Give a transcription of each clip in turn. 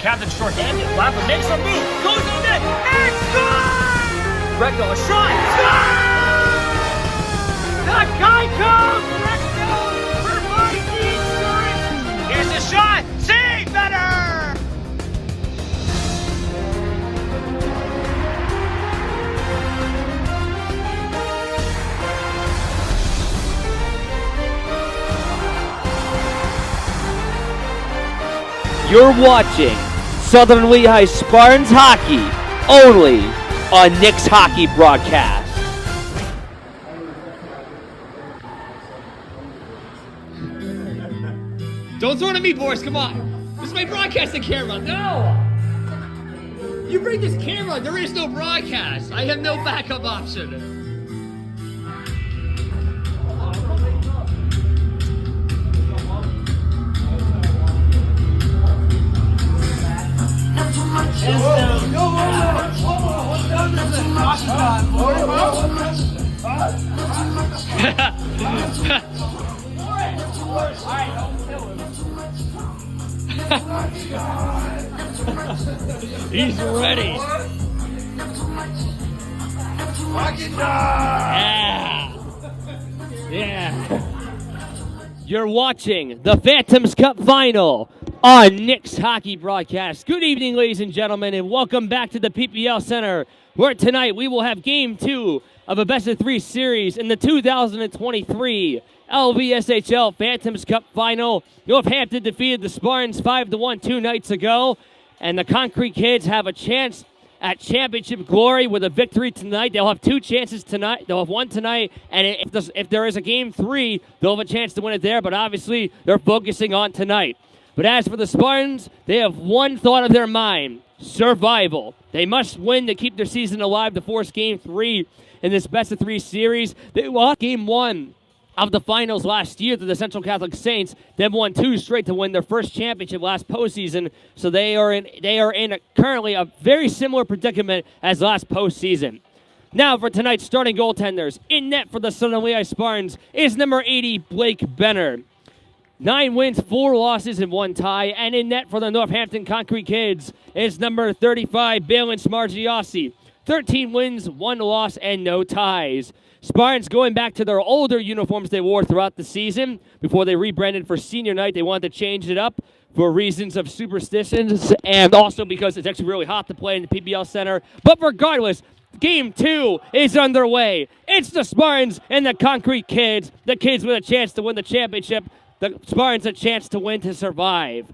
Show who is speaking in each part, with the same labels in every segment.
Speaker 1: captain short-handed. Laffa makes a move, goes to the net, and scores! Greco, a shot, scores! The guy comes! Greco provides the insurance! Here's the shot, save better!
Speaker 2: You're watching Southern Lehigh Spartans hockey only on Nick's Hockey Broadcast.
Speaker 3: Don't throw it at me, Boris. Come on. This is my broadcasting camera. No! You bring this camera. There is no broadcast. I have no backup option. He's ready. Yeah.
Speaker 2: You're watching the Phantoms Cup Final on Nick's Hockey Broadcast. Good evening, ladies and gentlemen, and welcome back to the PPL Center, where tonight we will have Game 2 of a best-of-3 series in the 2023 LVSHL Phantoms Cup Final. Northampton defeated the Spartans 5-1 2 nights ago, and the Konkrete kids have a chance at championship glory with a victory tonight. They'll have 2 chances tonight. They'll have one tonight, and if there is a Game 3, they'll have a chance to win it there, but obviously they're focusing on tonight. But as for the Spartans, they have one thought of their mind: survival. They must win to keep their season alive to force Game 3 in this best-of-3 series. They lost Game 1 of the finals last year to the Central Catholic Saints, then won 2 straight to win their first championship last postseason. So they are in currently a very similar predicament as last postseason. Now for tonight's starting goaltenders. In net for the Southern Lehigh Spartans is number 80, Blake Benner. 9 wins, 4 losses, and 1 tie. And in net for the Northampton Konkrete Kids is number 35, Balin Smargiassi. 13 wins, 1 loss, and no ties. Spartans going back to their older uniforms they wore throughout the season. Before they rebranded for senior night, they wanted to change it up for reasons of superstitions and also because it's actually really hot to play in the PPL Center. But regardless, Game 2 is underway. It's the Spartans and the Konkrete Kids. The kids with a chance to win the championship. The Spartans a chance to win to survive.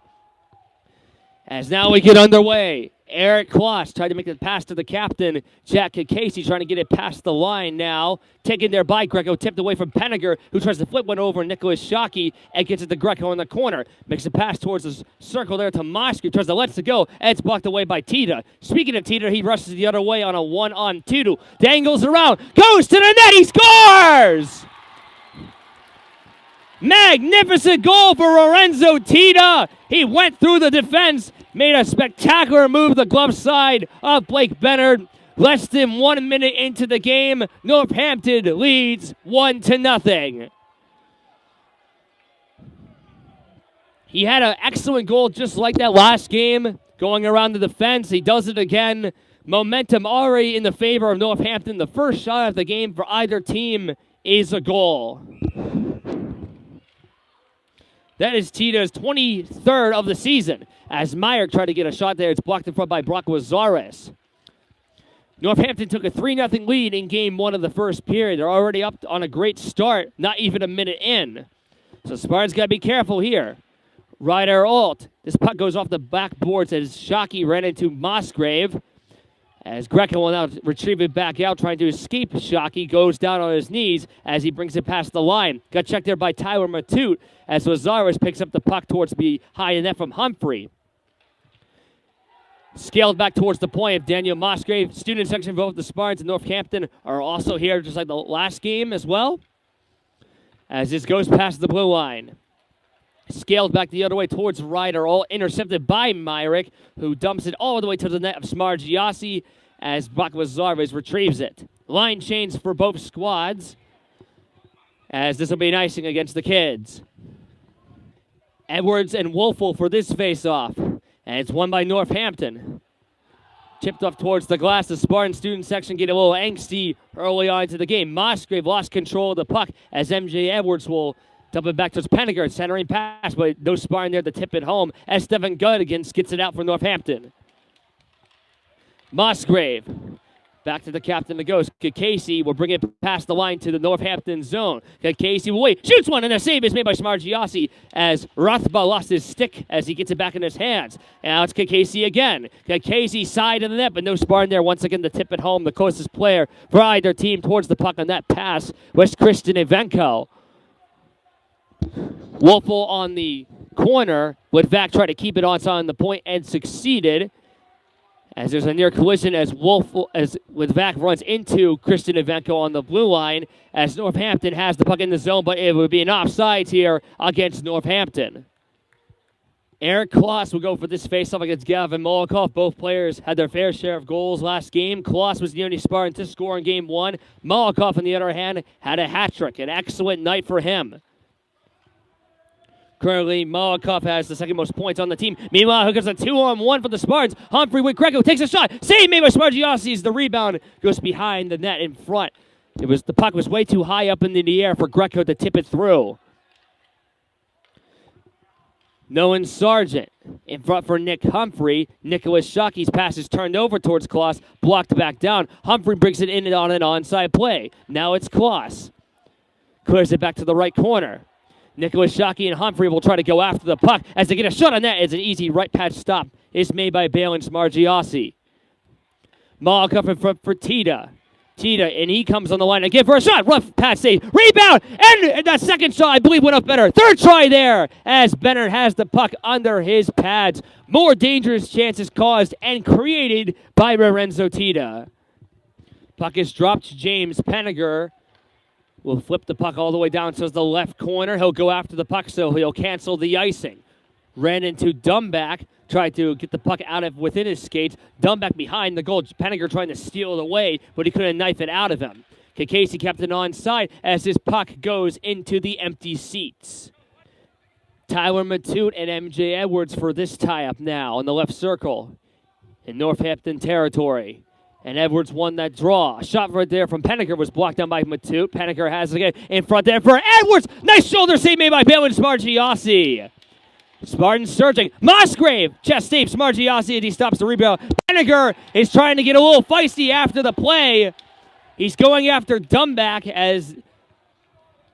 Speaker 2: As now we get underway, Eric Kloss tried to make the pass to the captain, Jack Casey, trying to get it past the line now. Taken there by Greco, tipped away from Penninger, who tries to flip one over Nicholas Shockey and gets it to Greco in the corner. Makes a pass towards the circle there to Mosky, tries to let it go, and it's blocked away by Tita. Speaking of Tita, he rushes the other way on a 1-on-2. Dangles around, goes to the net, he scores! Magnificent goal for Lorenzo Tita. He went through the defense, made a spectacular move to the glove side of Blake Benner. Less than 1 minute into the game, Northampton leads 1-0. He had an excellent goal just like that last game, going around the defense. He does it again. Momentum already in the favor of Northampton. The first shot of the game for either team is a goal. That is Tita's 23rd of the season. As Meyer tried to get a shot there, it's blocked in front by Brock Wazares. Northampton took a 3-0 lead in Game 1 of the first period. They're already up on a great start, not even a minute in. So Spartans got to be careful here. Ryder Alt. This puck goes off the backboards as Shockey ran into Musgrave. As Greco will now retrieve it back out, trying to escape Shockey, goes down on his knees as he brings it past the line. Got checked there by Tyler Matute as Wazares picks up the puck towards behind the net from Humphrey. Scaled back towards the point of Daniel Musgrave. Student section both the Spartans and Northampton are also here, just like the last game as well. As this goes past the blue line. Scaled back the other way towards Ryder, all intercepted by Myrick, who dumps it all the way to the net of Smargiassi as Brock Wazares retrieves it. Line change for both squads, as this will be an icing against the kids. Edwards and Wolfel for this face-off. And it's won by Northampton. Chipped off towards the glass. The Spartan student section get a little angsty early on into the game. Musgrave lost control of the puck as MJ Edwards will dump it back towards Penninger. Centering pass, but no Spartan there to tip it home as Stephen Guttigan gets it out for Northampton. Musgrave. Back to the captain that goes. Casey will bring it past the line to the Northampton zone. Casey will wait. Shoots one, and a save is made by Smargiassi as Rothba lost his stick as he gets it back in his hands. Now it's Casey again. Casey side of the net, but no Spartan there. Once again to tip it home. The closest player for either team towards the puck on that pass was Christian Ivenko. Wolfel on the corner. Would Vac try to keep it on the point and succeeded. As there's a near collision as Vac runs into Christian Ivenko on the blue line as Northampton has the puck in the zone, but it would be an offsides here against Northampton. Eric Kloss will go for this faceoff against Gavin Molikoff. Both players had their fair share of goals last game. Kloss was the only Spartan to score in game one. Molikoff, on the other hand, had a hat trick. An excellent night for him. Currently, Molikoff has the second most points on the team. Meanwhile, here comes a 2-on-1 for the Spartans. Humphrey with Greco takes a shot. Save made by Smargiassi. The rebound goes behind the net in front. The puck was way too high up in the air for Greco to tip it through. Nolan Sargent in front for Nick Humphrey. Nicholas Shockey's pass is turned over towards Kloss, blocked back down. Humphrey brings it in on an onside play. Now it's Kloss. Clears it back to the right corner. Nicholas Shockey and Humphrey will try to go after the puck as they get a shot on that. It's an easy right patch stop. It's made by Balin Smargiassi. Molikoff in front for Tita. And he comes on the line again for a shot. Rough pass save. Rebound! And that second shot, I believe, went up better. Third try there as Bennett has the puck under his pads. More dangerous chances caused and created by Lorenzo Tita. Puck is dropped. James Penninger will flip the puck all the way down towards the left corner. He'll go after the puck, so he'll cancel the icing. Ran into Dumback, tried to get the puck out of within his skates. Dumback behind the goal. Penninger trying to steal it away, but he couldn't knife it out of him. Casey kept it onside as his puck goes into the empty seats. Tyler Matute and MJ Edwards for this tie-up now in the left circle in Northampton territory. And Edwards won that draw. A shot right there from Penninger was blocked down by Matute. Penninger has it again in front there for Edwards. Nice shoulder save made by Balin Smargiassi. Spartans surging. Musgrave chest save Smargiassi as he stops the rebound. Penninger is trying to get a little feisty after the play. He's going after Dumback as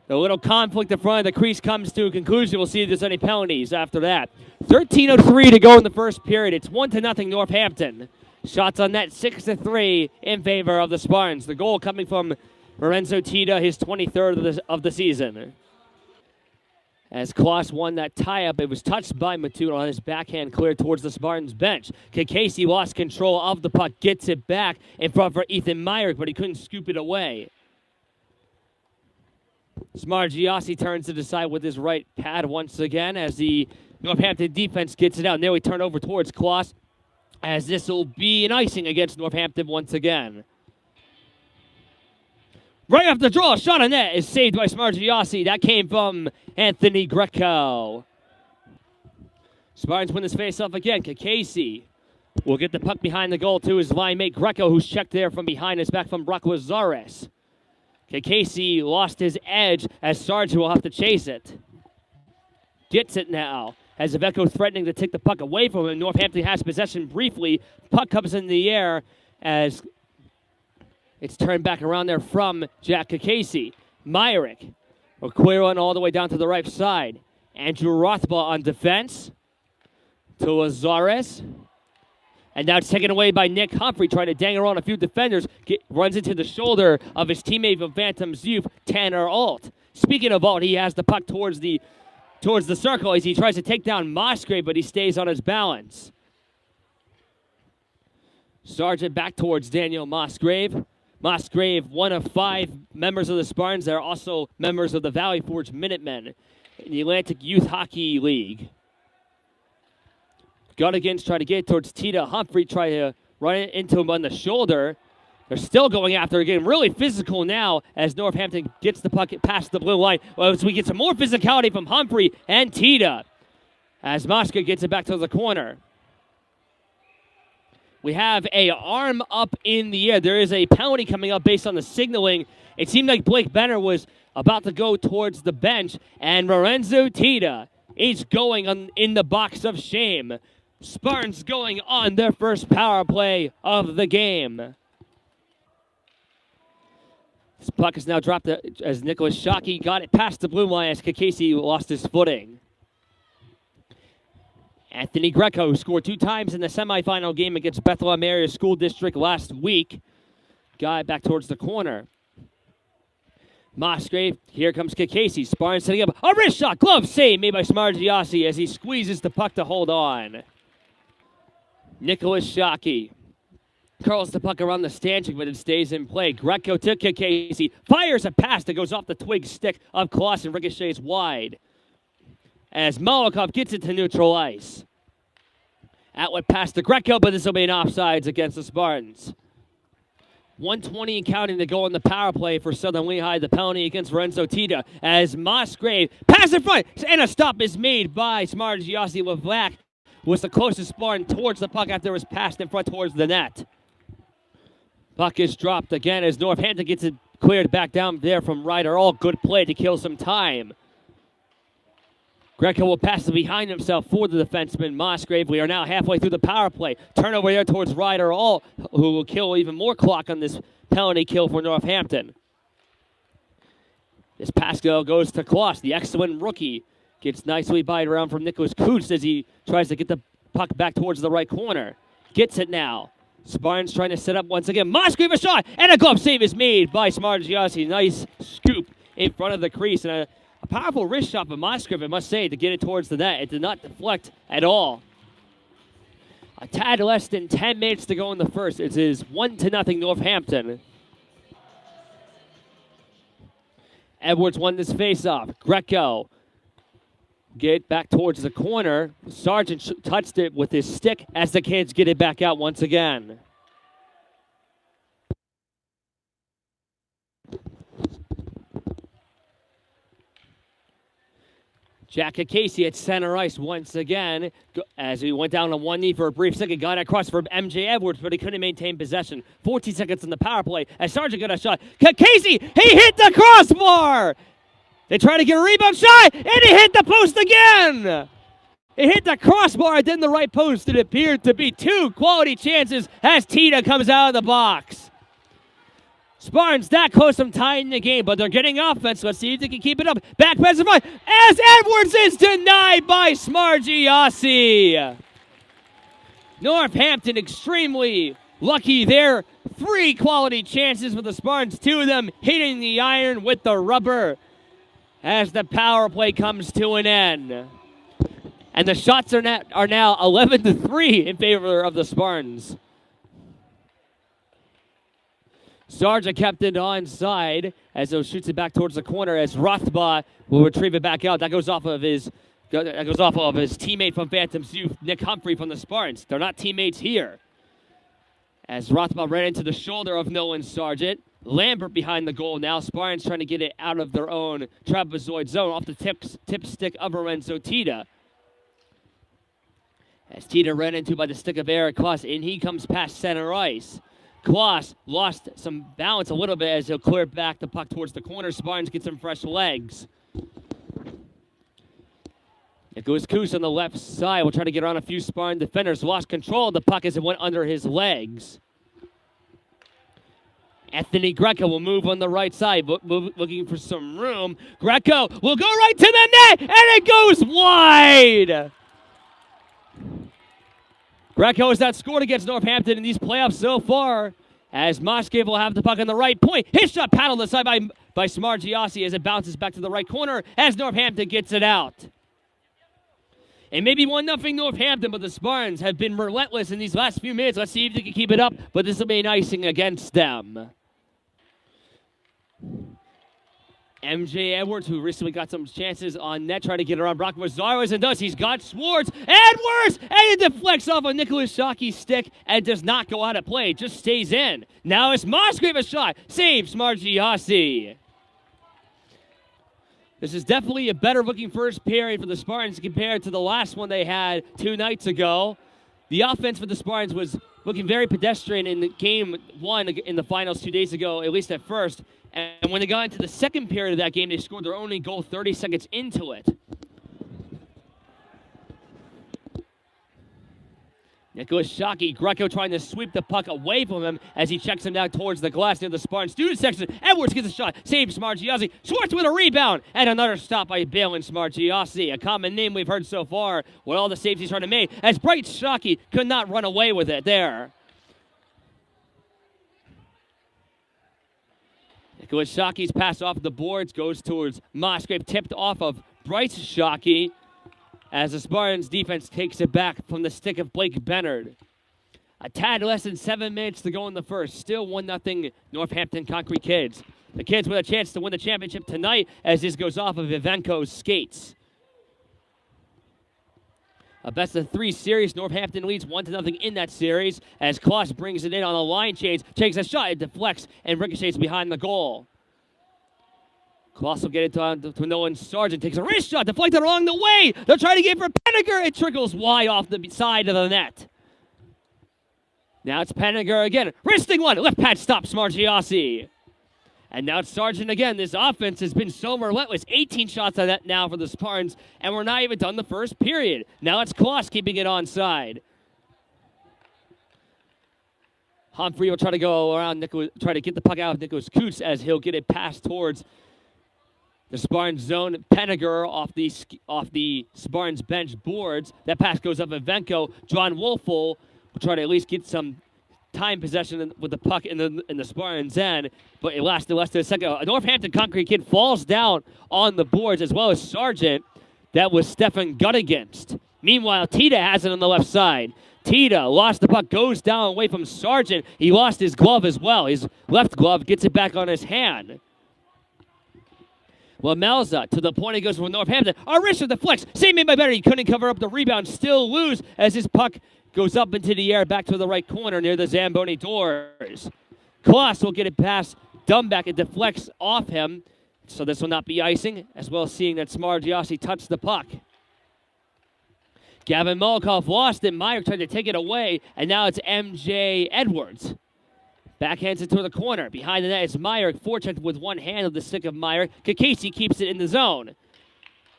Speaker 2: the little conflict in front of the crease comes to a conclusion. We'll see if there's any penalties after that. 13:03 to go in the first period. It's 1-0 Northampton. Shots on net 6-3 in favor of the Spartans. The goal coming from Lorenzo Tita, his 23rd of the season. As Kloss won that tie-up, it was touched by Matute on his backhand clear towards the Spartans bench. Casey lost control of the puck, gets it back in front for Ethan Myrick, but he couldn't scoop it away. Smargiassi turns to decide with his right pad once again as the Northampton defense gets it out. Nearly turned over towards Kloss, as this will be an icing against Northampton once again. Right off the draw, a shot on net is saved by Smargiassi. That came from Anthony Greco. Spartans win this face-off again. Casey will get the puck behind the goal to his line mate Greco, who's checked there from behind his back from Brock Lazares. Casey lost his edge as Sargent will have to chase it. Gets it now. As Ivenko threatening to take the puck away from him. Northampton has possession briefly. Puck comes in the air as it's turned back around there from Jack Casey. Myrick will clear one all the way down to the right side. Andrew Rothbaugh on defense to Lazares. And now it's taken away by Nick Humphrey, trying to dangle on a few defenders. Runs into the shoulder of his teammate from Phantom's youth, Tanner Alt. Speaking of Alt, he has the puck towards the circle as he tries to take down Musgrave, but he stays on his balance. Sargent back towards Daniel Musgrave. Musgrave, one of 5 members of the Spartans. They're also members of the Valley Forge Minutemen in the Atlantic Youth Hockey League. Guttigan's trying to get it towards Tita. Humphrey trying to run it into him on the shoulder. They're still going after it, getting really physical now as Northampton gets the puck past the blue line. Well, as we get some more physicality from Humphrey and Tita as Mosca gets it back to the corner. we have a arm up in the air. There is a penalty coming up based on the signaling. It seemed like Blake Benner was about to go towards the bench, and Lorenzo Tita is going in the box of shame. Spartans going on their first power play of the game. This puck is now dropped as Nicholas Shockey got it past the blue line as Kakesi lost his footing. Anthony Greco scored 2 times in the semifinal game against Bethlehem Area School District last week. Got it back towards the corner. Musgrave, here comes Kakesi. Spartans setting up a wrist shot. Glove save made by Smargiassi as he squeezes the puck to hold on. Nicholas Shockey curls the puck around the stanchion, but it stays in play. Greco to Kakesi. Fires a pass that goes off the twig stick of Kloss and ricochets wide. As Molokov gets it to neutral ice. Outlet pass to Greco, but this will be an offsides against the Spartans. 1:20 and counting to go on the power play for Southern Lehigh. The penalty against Lorenzo Tita as Musgrave pass in front, and a stop is made by Smargiassi. Levac was the closest Spartan towards the puck after it was passed in front towards the net. Puck is dropped again as Northampton gets it cleared back down there from Ryder. All good play to kill some time. Greco will pass it behind himself for the defenseman, Musgrave. We are now halfway through the power play. Turnover there towards Ryder, all who will kill even more clock on this penalty kill for Northampton. This pass goes to Kloss, the excellent rookie. Gets nicely bited around from Nicholas Coots as he tries to get the puck back towards the right corner. Gets it now. Spartans trying to set up once again. Musgrave a shot, and a glove save is made by Smargiassi. Nice scoop in front of the crease, and a powerful wrist shot by Musgrave, I must say, to get it towards the net. It did not deflect at all. A tad less than 10 minutes to go in the first. It is 1-0 Northampton. Edwards won this face-off. Greco get back towards the corner. Sargent touched it with his stick as the kids get it back out once again. Jack Casey at center ice once again as he went down on one knee for a brief second. Got across for MJ Edwards, but he couldn't maintain possession. 14 seconds in the power play as Sargent got a shot. Casey, he hit the crossbar! They try to get a rebound shot, and he hit the post again! It hit the crossbar and then the right post. It appeared to be 2 quality chances as Tita comes out of the box. Spartans that close to tying the game, but they're getting offense. Let's see if they can keep it up. Back pass in front as Edwards is denied by Smargiassi. Northampton extremely lucky there. 3 quality chances for the Spartans, 2 of them hitting the iron with the rubber as the power play comes to an end. And the shots are now 11-3 in favor of the Spartans. Sargent kept it onside as he shoots it back towards the corner as Rothbaugh will retrieve it back out. That goes off of his teammate from Phantoms Youth, Nick Humphrey from the Spartans. They're not teammates here. As Rothbaugh ran into the shoulder of Nolan Sargent. Lambert behind the goal now. Spartans trying to get it out of their own trapezoid zone off the tip stick of Lorenzo Tita. As Tita ran into by the stick of Eric Kloss, and he comes past center ice. Kloss lost some balance a little bit as he'll clear back the puck towards the corner. Spartans get some fresh legs. It goes Coos on the left side. We'll try to get around a few Spartan defenders. Lost control of the puck as it went under his legs. Anthony Greco will move on the right side, looking for some room. Greco will go right to the net, and it goes wide! Greco has not scored against Northampton in these playoffs so far, as Musgrave will have the puck on the right point. His shot paddled aside by Smargiassi as it bounces back to the right corner as Northampton gets it out. And maybe 1-0 Northampton, but the Spartans have been relentless in these last few minutes. Let's see if they can keep it up, but this will be an icing against them. MJ Edwards, who recently got some chances on net, trying to get around Brock Rosales, and does. He's got Swartz. Edwards! And it deflects off of Nicholas Shockey's stick and does not go out of play. It just stays in. Now it's Musgrave a shot. Saves Smargiassi. This is definitely a better looking first period for the Spartans compared to the last one they had 2 nights ago. The offense for the Spartans was looking very pedestrian in the game 1 in the finals 2 days ago, at least at first. And when they got into the second period of that game, they scored their only goal 30 seconds into it. Nicholas Shockey, Greco trying to sweep the puck away from him as he checks him down towards the glass near the Spartan student section. Edwards gets a shot, saves Smargiassi. Schwartz with a rebound, and another stop by Balin Smargiassi. A common name we've heard so far with all the saves he's trying to make, as Bright Shockey could not run away with it there. Nicholas Shockey's pass off the boards goes towards Musgrave, tipped off of Bryce Shockey, as the Spartans defense takes it back from the stick of Blake Bennard. A tad less than 7 minutes to go in the first. Still 1-0 Northampton Konkrete Kids. The Kids with a chance to win the championship tonight as this goes off of Ivanko's skates. A best-of-3 series. Northampton leads 1-0 in that series as Kloss brings it in on the line change, takes a shot, it deflects, and ricochets behind the goal. Kloss will get it to Nolan Sargent. Takes a wrist shot, deflected along the way. They're trying to get for Penninger. It trickles wide off the side of the net. Now it's Penninger again. Wristing one. Left pad stops Smargiassi. And now it's Sargent again. This offense has been so relentless. 18 shots on that now for the Spartans, and we're not even done the first period. Now it's Kloss keeping it onside. Humphrey will try to go around, try to get the puck out of Nicholas Coots as he'll get it passed towards the Spartans zone. Penninger off the Spartans bench boards. That pass goes up Ivanko. John Wolfel will try to at least get some time possession with the puck in the Spartans end, but it lasted less than a second. A Northampton Konkrete kid falls down on the boards as well as Sargent. That was Stefan Guttigenst. Meanwhile, Tita has it on the left side. Tita lost the puck, goes down away from Sargent. He lost his glove as well. His left glove gets it back on his hand. Well, Melza to the point he goes from Northampton. Arisha deflects. Save made by Better. He couldn't cover up the rebound. Still lose as his puck goes up into the air back to the right corner near the Zamboni doors. Kloss will get it past Dumback. It deflects off him, so this will not be icing, as well as seeing that Smargiassi touched the puck. Gavin Molokov lost it. Meyer tried to take it away, and now it's MJ Edwards. Backhands it to the corner. Behind the net is Meyer. Forechecked with one hand of the stick of Meyer. Kakesi keeps it in the zone.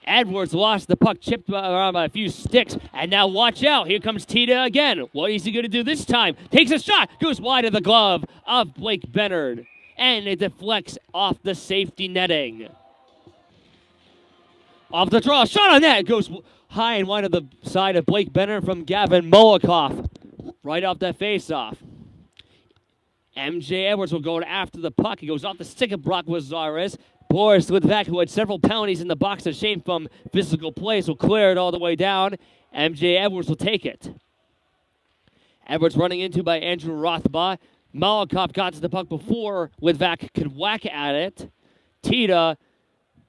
Speaker 2: Edwards lost the puck, chipped around by a few sticks. And now watch out. Here comes Tita again. What is he going to do this time? Takes a shot. Goes wide of the glove of Blake Bennard. And it deflects off the safety netting. Off the draw. Shot on net. It goes high and wide of the side of Blake Bennard from Gavin Molokov. Right off that faceoff. MJ Edwards will go after the puck. He goes off the stick of Brock Wazares. Boris Lidvac, who had several penalties in the box of shame from physical plays, will clear it all the way down. MJ Edwards will take it. Edwards running into by Andrew Rothbaugh. Molokov got to the puck before Lidvac could whack at it. Tita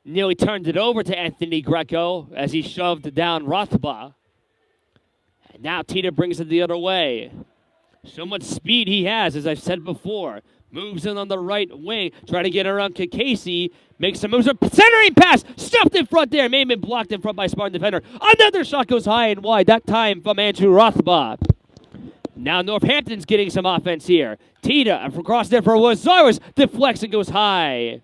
Speaker 2: nearly turned it over to Anthony Greco as he shoved down Rothbaugh. And now Tita brings it the other way. So much speed he has, as I've said before. Moves in on the right wing, trying to get around Kakesi. Makes some moves. A centering pass, stuffed in front there. May have been blocked in front by Spartan defender. Another shot goes high and wide, that time from Andrew Rothbaugh. Now Northampton's getting some offense here. Tita across there for Wazares. Deflects and goes high.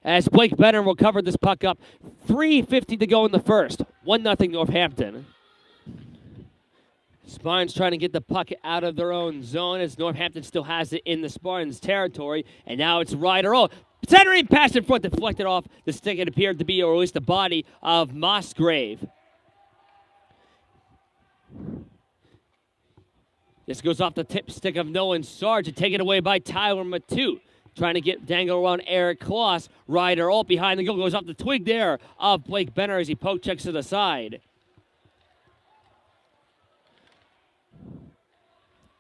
Speaker 2: As Blake Benner will cover this puck up. 3:50 to go in the first. 1-0 Northampton. Spartans trying to get the puck out of their own zone as Northampton still has it in the Spartans' territory. And now it's Ryder. Oh, centering pass in front, deflected off the stick. It appeared to be, or at least the body, of Musgrave. This goes off the tip stick of Nolan Sargent, taken away by Tyler Matute. Trying to get dangle around Eric Kloss. Ryder all behind the goal, goes off the twig there of Blake Benner as he poke checks to the side.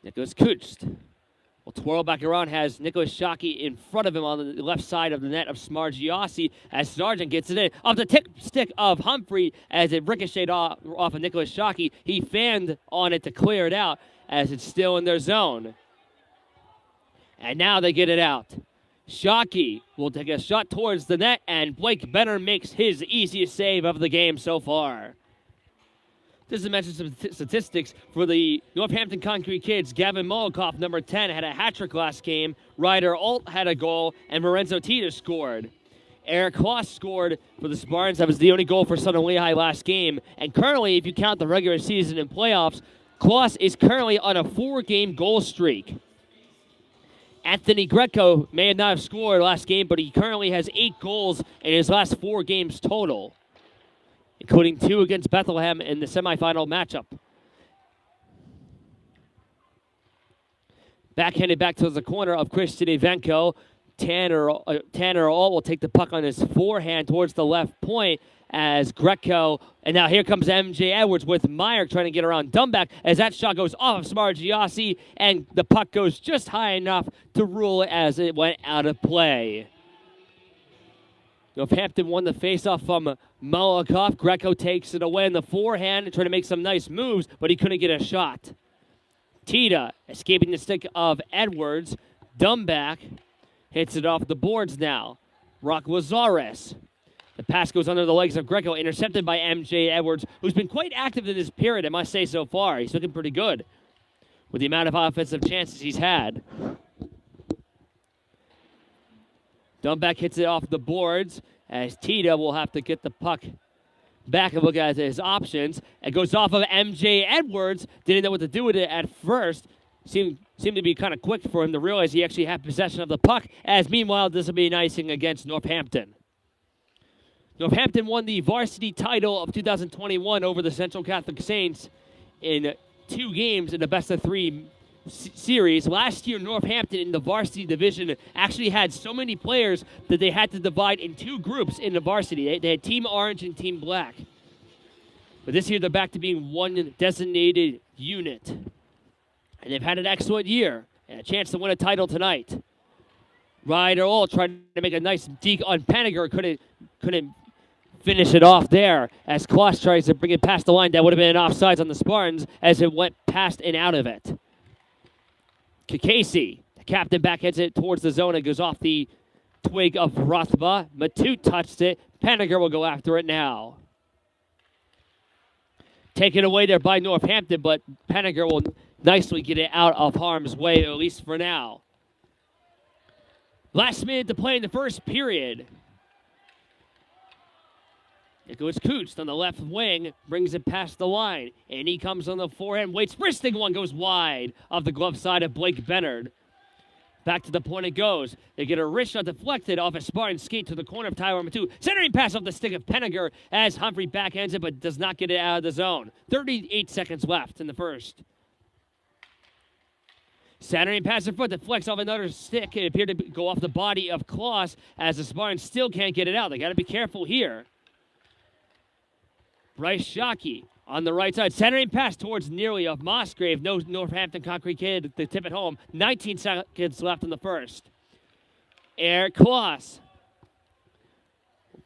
Speaker 2: Nicholas Kutst will twirl back around, has Nicholas Shockey in front of him on the left side of the net of Smargiassi as Sargent gets it in. Off the tip stick of Humphrey as it ricocheted off of Nicholas Shockey. He fanned on it to clear it out as it's still in their zone. And now they get it out. Shockey will take a shot towards the net, and Blake Benner makes his easiest save of the game so far. Just to mention some statistics for the Northampton Konkrete kids, Gavin Molikoff, number 10, had a hat trick last game. Ryder Alt had a goal, and Lorenzo Tita scored. Eric Kloss scored for the Spartans. That was the only goal for Southern Lehigh last game. And currently, if you count the regular season and playoffs, Kloss is currently on a 4-game goal streak. Anthony Greco may not have scored last game, but he currently has 8 goals in his last 4 games total, including 2 against Bethlehem in the semifinal matchup. Backhanded back towards the corner of Christian Ivenko. Tanner All will take the puck on his forehand towards the left point as Greco, and now here comes MJ Edwards with Meyer trying to get around Dumback as that shot goes off of Smargiassi, and the puck goes just high enough to rule it as it went out of play. Northampton won the faceoff from Molikoff. Greco takes it away in the forehand and trying to make some nice moves, but he couldn't get a shot. Tita escaping the stick of Edwards. Dumback hits it off the boards now. Rock Lazares. The pass goes under the legs of Greco, intercepted by MJ Edwards, who's been quite active in this period, I must say, so far. He's looking pretty good with the amount of offensive chances he's had. Dumback hits it off the boards as Tita will have to get the puck back and look at his options. It goes off of MJ Edwards. Didn't know what to do with it at first. Seemed to be kind of quick for him to realize he actually had possession of the puck, as meanwhile this will be an icing against Northampton. Northampton won the varsity title of 2021 over the Central Catholic Saints in 2 games in the best-of-3 series. Last year, Northampton in the varsity division actually had so many players that they had to divide in 2 groups in the varsity. They had Team Orange and Team Black. But this year, they're back to being one designated unit. And they've had an excellent year and a chance to win a title tonight. Ryder All trying to make a nice deke on Paniger. Couldn't finish it off there as Kloss tries to bring it past the line. That would have been an offsides on the Spartans as it went past and out of it. Kakasi, the captain, backheads it towards the zone. It goes off the twig of Rothba. Matute touched it. Paniger will go after it now. Taken away there by Northampton, but Paniger will nicely get it out of harm's way, at least for now. Last minute to play in the first period. It goes Coots on the left wing, brings it past the line, and he comes on the forehand, waits, wristing one, goes wide off the glove side of Blake Bennard. Back to the point it goes. They get a wrist shot deflected off a Spartan skate to the corner of Tyler Matute. Centering pass off the stick of Peniger as Humphrey backhands it, but does not get it out of the zone. 38 seconds left in the first. Centering pass in front deflects off another stick. It appeared to go off the body of Kloss as the Spartans still can't get it out. They got to be careful here. Bryce Shockey on the right side. Centering pass towards nearly of Musgrave. No Northampton Konkrete kid to tip it home. 19 seconds left in the first. Eric Kloss.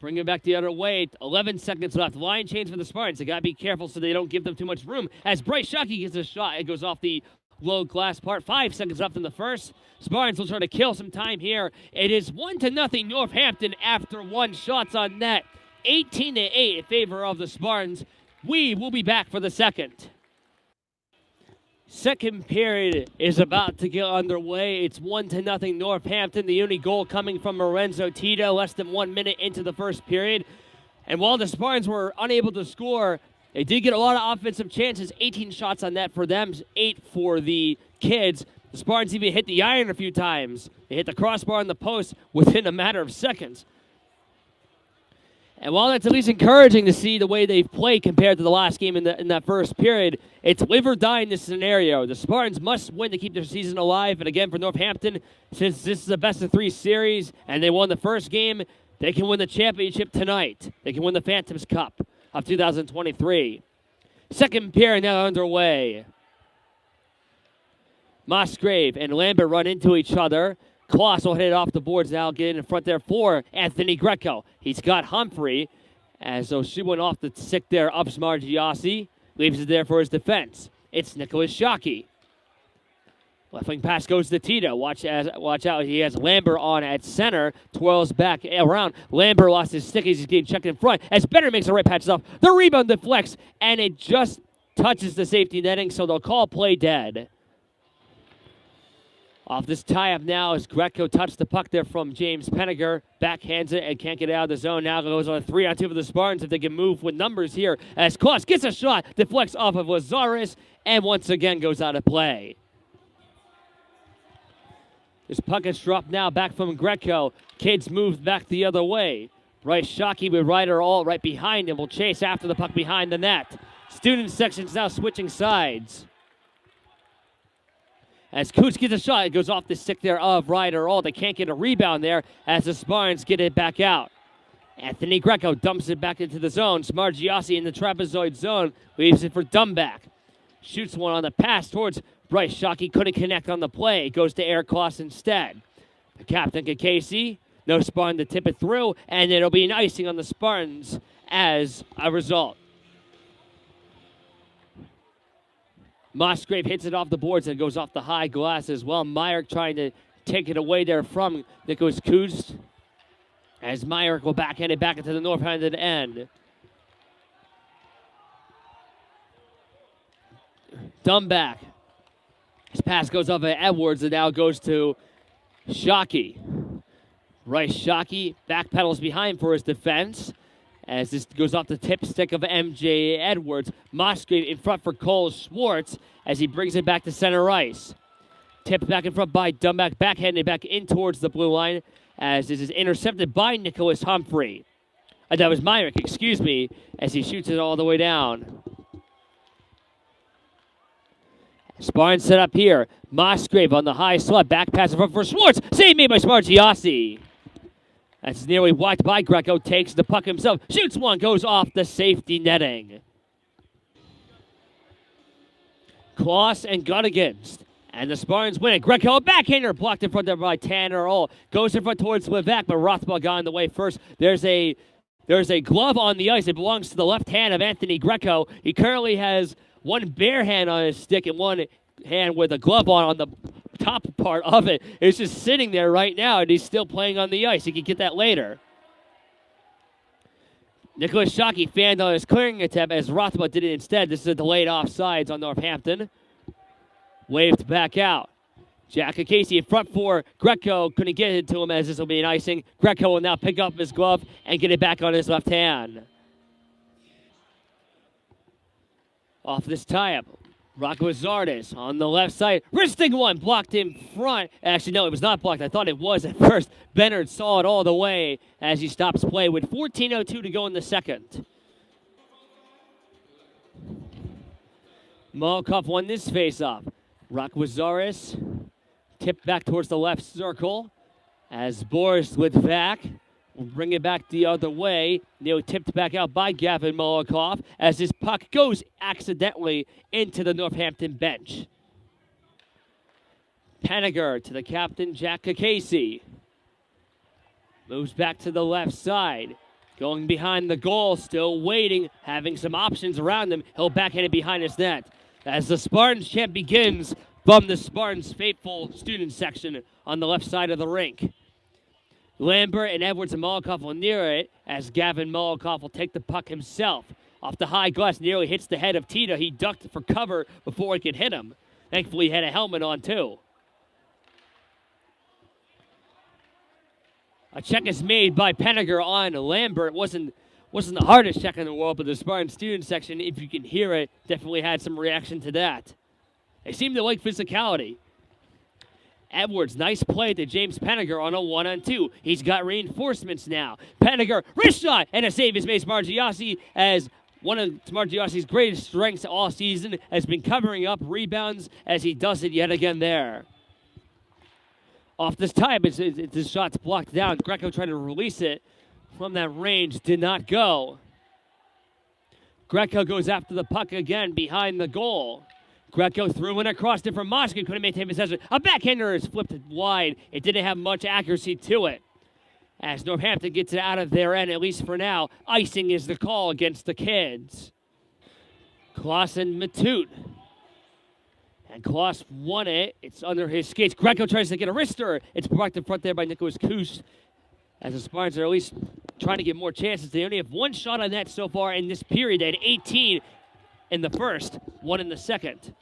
Speaker 2: Bring it back the other way. 11 seconds left. Line change for the Spartans. They got to be careful so they don't give them too much room. As Bryce Shockey gets a shot, it goes off the low glass part. 5 seconds left in the first. Spartans will try to kill some time here. It is 1-0 Northampton after 1 shots on net. 18-8 in favor of the Spartans. We will be back for the second. Second period is about to get underway. It's 1-0 Northampton. The only goal coming from Lorenzo Tito less than 1 minute into the first period. And while the Spartans were unable to score, they did get a lot of offensive chances. 18 shots on net for them, 8 for the kids. The Spartans even hit the iron a few times. They hit the crossbar on the post within a matter of seconds. And while that's at least encouraging to see the way they've played compared to the last game in that first period, it's live or die in this scenario. The Spartans must win to keep their season alive. And again, for Northampton, since this is a best-of-3 series and they won the first game, they can win the championship tonight. They can win the Phantoms Cup of 2023. Second period now underway. Musgrave and Lambert run into each other. Kloss will hit it off the boards now, getting in front there for Anthony Greco. He's got Humphrey, as though she went off the stick there up Smargiassi. Leaves it there for his defense. It's Nicholas Shockey. Left wing pass goes to Tito. Watch out. He has Lambert on at center. Twirls back around. Lambert lost his stick as he's getting checked in front. As Benner makes a right patch off. The rebound deflects, and it just touches the safety netting, so they'll call play dead. Off this tie-up now as Greco touched the puck there from James Penniger. Backhands it and can't get out of the zone. Now goes on a 3-on-2 for the Spartans if they can move with numbers here. As Kloss gets a shot, deflects off of Lazaris, and once again goes out of play. This puck is dropped now back from Greco. Kids move back the other way. Bryce Shockey with Ryder All right behind him. Will chase after the puck behind the net. Student section's now switching sides. As Cooch gets a shot, it goes off the stick there of Ryder All. They can't get a rebound there as the Spartans get it back out. Anthony Greco dumps it back into the zone. Smargiassi in the trapezoid zone. Leaves it for Dumback. Shoots one on the pass towards Bryce Shockey. Couldn't connect on the play. Goes to Eric Kloss instead. The captain, Casey. No Spartan to tip it through. And it'll be an icing on the Spartans as a result. Musgrave hits it off the boards and goes off the high glass as well. Myrick trying to take it away there from Nicholas Kust. As Myrick will backhand it back into the Northampton end. Dumback. His pass goes off at Edwards and now goes to Shockey. Bryce Shockey backpedals behind for his defense. As this goes off the tip stick of MJ Edwards. Musgrave in front for Cole Schwartz as he brings it back to center ice. Tipped back in front by Dumback, backhanded back in towards the blue line as this is intercepted by Nicholas Humphrey. That was Myrick, excuse me, as he shoots it all the way down. Spartan set up here. Musgrave on the high slot, back pass in front for Schwartz. Save made by Smargiassi. That's nearly whacked by Greco, takes the puck himself, shoots one, goes off the safety netting. Kloss and Gunnigan. And the Spartans win it. Greco, a backhander, blocked in front there by Tanner All. Goes in front towards Levac, but Rothball got in the way first. There's a glove on the ice. It belongs to the left hand of Anthony Greco. He currently has one bare hand on his stick and one hand with a glove on the top part of it. It's just sitting there right now, and he's still playing on the ice. He can get that later. Nicholas Shockey fanned on his clearing attempt as Rothbard did it instead. This is a delayed offsides on Northampton. Waved back out. Jack Casey in front for Greco. Couldn't get it to him as this will be an icing. Greco will now pick up his glove and get it back on his left hand. Off this tie-up. Rocco Zardes on the left side. Wristing one, blocked in front. Actually, no, it was not blocked. I thought it was at first. Bennard saw it all the way as he stops play with 14:02 to go in the second. Molokov won this face-off. Rocco Zardes tipped back towards the left circle as Boris Litvak will bring it back the other way. Nearly tipped back out by Gavin Molokov as his puck goes accidentally into the Northampton bench. Penniger to the captain, Jack Casey. Moves back to the left side. Going behind the goal, still waiting, having some options around him. He'll backhand it behind his net. As the Spartans chant begins from the Spartans faithful student section on the left side of the rink. Lambert and Edwards and Molokov will near it as Gavin Molokov will take the puck himself. Off the high glass, nearly hits the head of Tita. He ducked for cover before it could hit him. Thankfully, he had a helmet on, too. A check is made by Penniger on Lambert. Wasn't the hardest check in the world, but the Spartan student section, if you can hear it, definitely had some reaction to that. They seem to like physicality. Edwards, nice play to James Penniger on a 1-on-2. He's got reinforcements now. Penniger, wrist shot, and a save is made Smargiassi as one of Smargiassi's greatest strengths all season has been covering up rebounds as he does it yet again there. Off this time, his shot's blocked down. Greco trying to release it from that range, did not go. Greco goes after the puck again behind the goal. Greco threw in across it from Moscow, couldn't maintain possession. A backhander is flipped wide. It didn't have much accuracy to it. As Northampton gets it out of their end, at least for now, icing is the call against the kids. Kloss and Matute. And Kloss won it. It's under his skates. Greco tries to get a wrister. It's blocked in front there by Nicholas Kust. As the Spartans are at least trying to get more chances. They only have one shot on net so far in this period. They had 18 in the first, 1 in the second.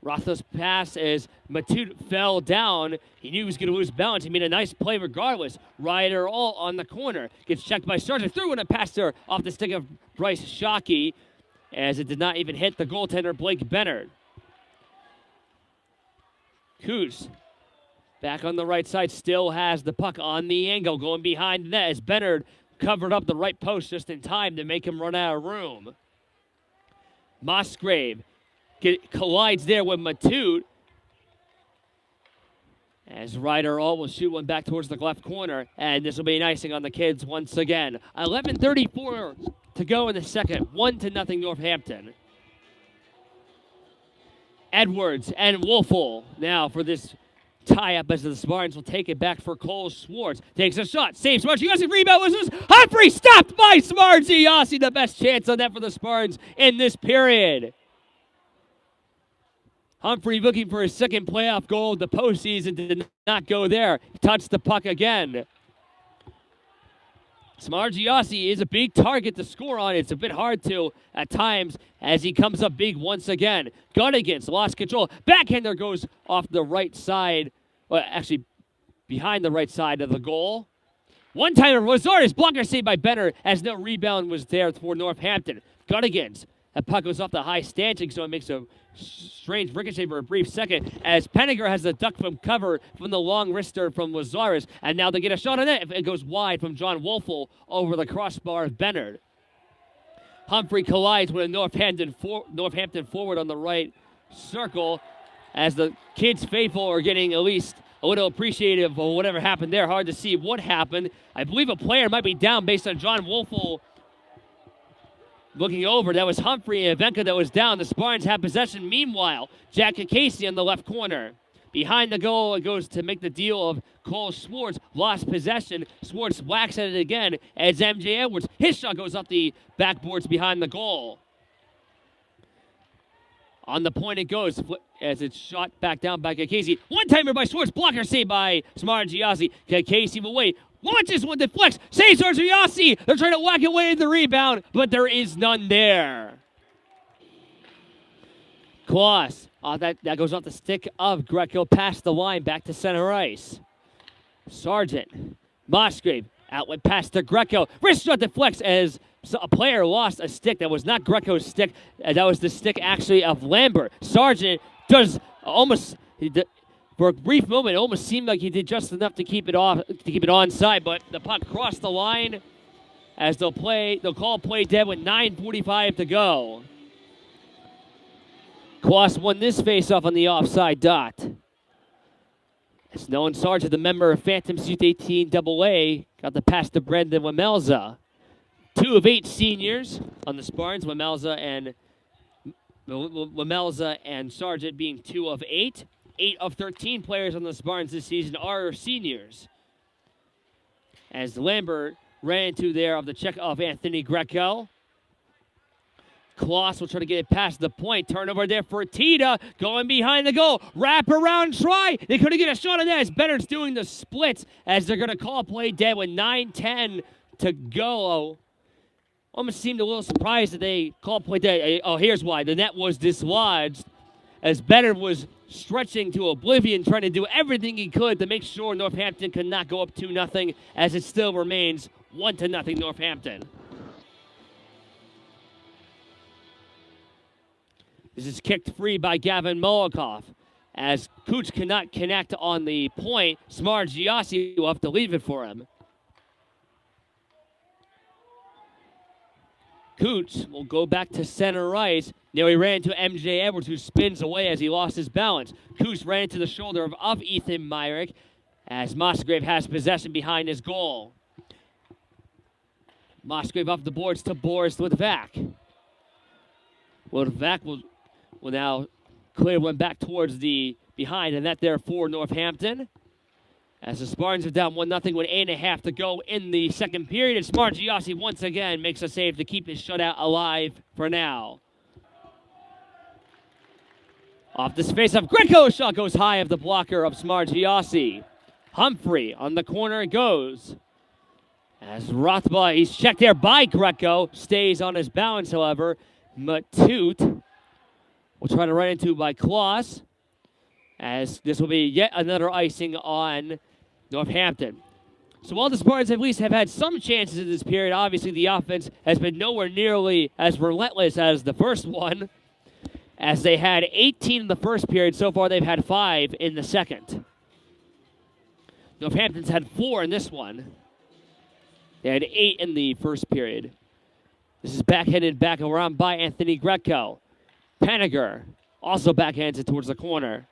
Speaker 2: Rotha's pass as Matute fell down. He knew he was going to lose balance. He made a nice play regardless. Ryder all on the corner. Gets checked by Sargent. Threw in a pass there off the stick of Bryce Shockey as it did not even hit the goaltender Blake Bennard. Coos back on the right side still has the puck on the angle going behind the net as Bennard covered up the right post just in time to make him run out of room. Musgrave collides there with Matute as Ryder all will shoot one back towards the left corner, and this will be an icing on the kids once again. 11:34 to go in the second, 1-0 Northampton. Edwards and Wolfel now for this tie-up as the Spartans will take it back for Cole Schwartz. Takes a shot, saves Smargiassi, rebound was Humphrey, stopped by Smargiassi. The best chance on that for the Spartans in this period. Humphrey looking for his second playoff goal of the postseason, did not go there. Touched the puck again. Smargiassi is a big target to score on. It's a bit hard to at times as he comes up big once again. Gunnigan's lost control. Backhander goes off the right side. Well, actually, behind the right side of the goal. One-timer was Zardes. Blocker saved by Benner as no rebound was there for Northampton. Gunnigan's. That puck goes off the high stanchion, so it makes a strange ricochet for a brief second as Penninger has the duck from cover from the long wrister from Lazarus, and now they get a shot on it. It goes wide from John Wolfel over the crossbar of Bennard. Humphrey collides with a Northampton forward on the right circle as the kids faithful are getting at least a little appreciative of whatever happened there. Hard to see what happened. I believe a player might be down based on John Wolfel looking over. That was Humphrey and Ivenka that was down. The Spartans have possession. Meanwhile, Jack Casey on the left corner. Behind the goal, it goes to make the deal of Cole Schwartz. Lost possession. Schwartz whacks at it again as MJ Edwards. His shot goes up the backboards behind the goal. On the point it goes as it's shot back down by Casey. One-timer by Schwartz. Blocker saved by Smargiassi. Casey will wait. Launches one, deflects, saves Smargiassi. They're trying to whack away the rebound, but there is none there. Kloss, that goes off the stick of Greco, past the line, back to center ice. Sargent, Musgrave, outlet pass to Greco. Wrist shot deflects as a player lost a stick. That was not Greco's stick. That was the stick actually of Lambert. Sargent does almost... For a brief moment, it almost seemed like he did just enough to keep it onside, but the puck crossed the line as they'll call play dead with 9:45 to go. Kloss won this faceoff on the offside dot. It's Nolan Sargent, the member of Phantoms Youth 18 AA, got the pass to Brendan Wamelza. 2 of 8 seniors on the Spartans, Wamelza and Sargent being 2 of 8. 8 of 13 players on the Spartans this season are seniors. As Lambert ran into there of the check of Anthony Greco. Kloss will try to get it past the point. Turnover there for Tita. Going behind the goal. Wrap around try. They couldn't get a shot on that as Benner's doing the splits as they're going to call play dead with 9:10 to go. Almost seemed a little surprised that they called play dead. Oh, here's why. The net was dislodged as Benner was stretching to oblivion, trying to do everything he could to make sure Northampton could not go up 2-0 as it still remains 1-0 Northampton. This is kicked free by Gavin Molikoff as Cooch cannot connect on the point. Smargiassi will have to leave it for him. Cooch will go back to center ice. Now he ran into MJ Edwards, who spins away as he lost his balance. Cooch ran into the shoulder of Ethan Myrick as Musgrave has possession behind his goal. Musgrave off the boards to Boris Litvak. Litvak will now clear one back towards the behind, and that there for Northampton. As the Spartans are down 1-0 with 8.5 to go in the second period. And Smargiassi once again makes a save to keep his shutout alive for now. Off this face-off, Greco's shot goes high of the blocker of Smargiassi. Humphrey on the corner goes. As Rothball, he's checked there by Greco. Stays on his balance, however. Matute will try to run into by Kloss, as this will be yet another icing on Northampton. So while the Spartans at least have had some chances in this period, obviously the offense has been nowhere nearly as relentless as the first one. As they had 18 in the first period, so far they've had 5 in the second. Northampton's had 4 in this one. They had 8 in the first period. This is backhanded back around by Anthony Greco. Paniger also backhands it towards the corner.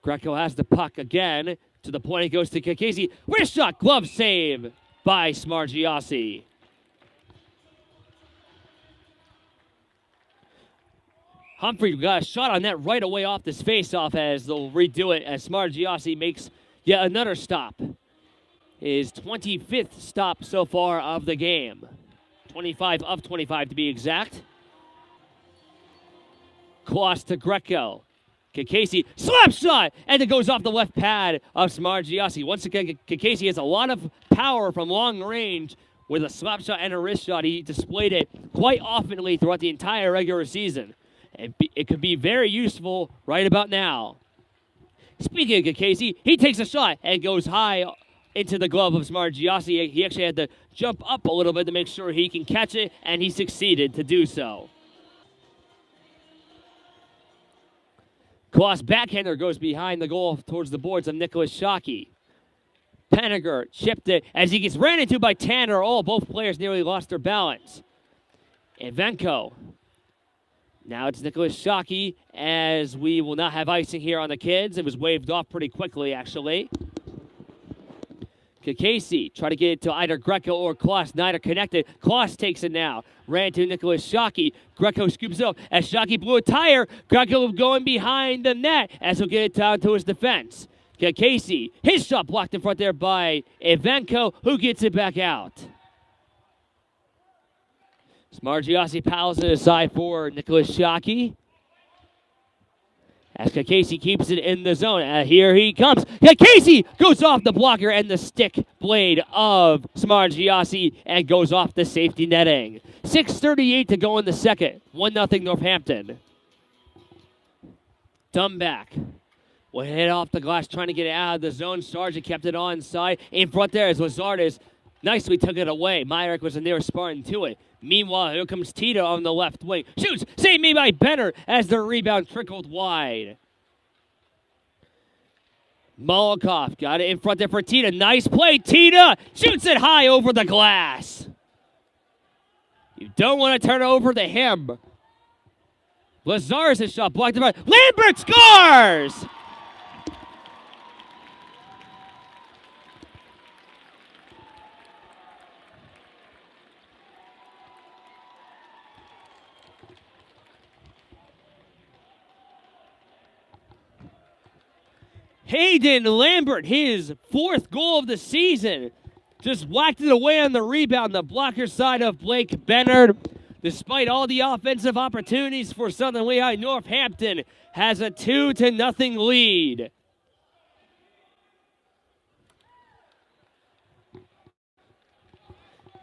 Speaker 2: Greco has the puck again. To the point it goes to Kikese. Wrist shot, glove save by Smargiassi. Humphrey got a shot on that right away off this face-off as they'll redo it as Smargiassi makes yet another stop. His 25th stop so far of the game. 25 of 25 to be exact. Kloss to Greco. Kikese, slap shot, and it goes off the left pad of Smargiassi. Once again, Kikese has a lot of power from long range with a slap shot and a wrist shot. He displayed it quite oftenly throughout the entire regular season. It could be very useful right about now. Speaking of Kikese, he takes a shot and goes high into the glove of Smargiassi. He actually had to jump up a little bit to make sure he can catch it, and he succeeded to do so. Kloss backhander goes behind the goal towards the boards of Nicholas Shockey. Paniger chipped it as he gets ran into by Tanner. Both players nearly lost their balance. Ivenko. Now it's Nicholas Shockey, as we will not have icing here on the kids. It was waved off pretty quickly, actually. Kikese try to get it to either Greco or Kloss. Neither connected. Kloss takes it now. Ran to Nicholas Shockey. Greco scoops it up as Shockey blew a tire. Greco going behind the net as he'll get it down to his defense. Kikese, his shot blocked in front there by Ivenko, who gets it back out. Smargiassi paddles it aside for Nicholas Shockey. As Kikese keeps it in the zone. Here he comes. Kikese goes off the blocker and the stick blade of Smargiassi and goes off the safety netting. 6:38 to go in the second. 1-0 Northampton. Dumback will hit off the glass trying to get it out of the zone. Sargent kept it onside. In front there as Lazardis nicely took it away. Myrick was the nearest Spartan to it. Meanwhile, here comes Tita on the left wing. Shoots! Saved me by Benner as the rebound trickled wide. Molokov got it in front there for Tita. Nice play. Tita shoots it high over the glass. You don't want to turn it over to him. Lazarus' shot blocked by Lambert scores! Hayden Lambert, his 4th goal of the season, just whacked it away on the rebound, the blocker side of Blake Bennard. Despite all the offensive opportunities for Southern Lehigh, Northampton has a 2-0 lead.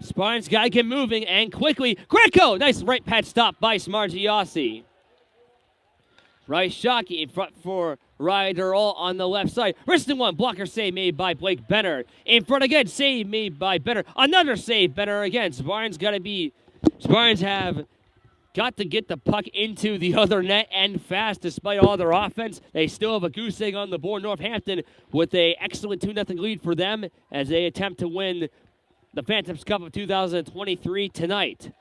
Speaker 2: Spartans got to get moving and quickly. Greco, nice right pad stop by Smargiassi. Right Shockey in front for Ryder all on the left side. Wriston one, blocker save made by Blake Benner. In front again, save made by Benner. Another save, Benner again. Spartans have got to get the puck into the other net and fast despite all their offense. They still have a goose egg on the board. Northampton with an excellent 2-0 lead for them as they attempt to win the Phantoms Cup of 2023 tonight.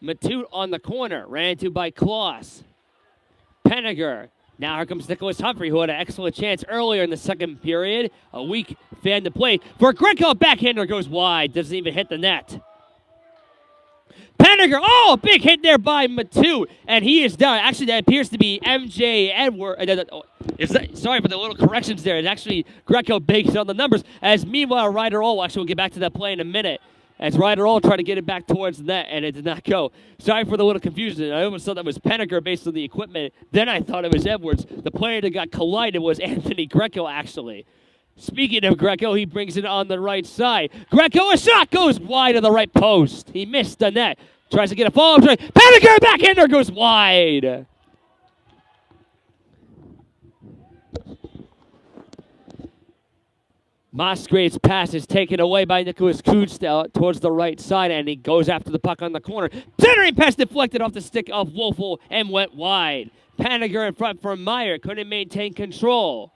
Speaker 2: Matute on the corner, ran into by Kloss. Paniger. Now here comes Nicholas Humphrey, who had an excellent chance earlier in the second period. A weak fan to play. For Greco, backhander goes wide. Doesn't even hit the net. Paniger, a big hit there by Matute, and he is down. Actually, that appears to be MJ Edward. Sorry for the little corrections there. It's actually Greco based on the numbers. As meanwhile, Ryder All, actually we'll get back to that play in a minute. As Ryder All tried to get it back towards the net, and it did not go. Sorry for the little confusion. I almost thought that was Paniger based on the equipment. Then I thought it was Edwards. The player that got collided was Anthony Greco, actually. Speaking of Greco, he brings it on the right side. Greco, a shot goes wide of the right post. He missed the net. Tries to get a follow-up try. Paniker backhander goes wide. Musgrave's pass is taken away by Nicholas Kudstel towards the right side, and he goes after the puck on the corner. Centering pass deflected off the stick of Wolfel and went wide. Paniger in front for Meyer. Couldn't maintain control.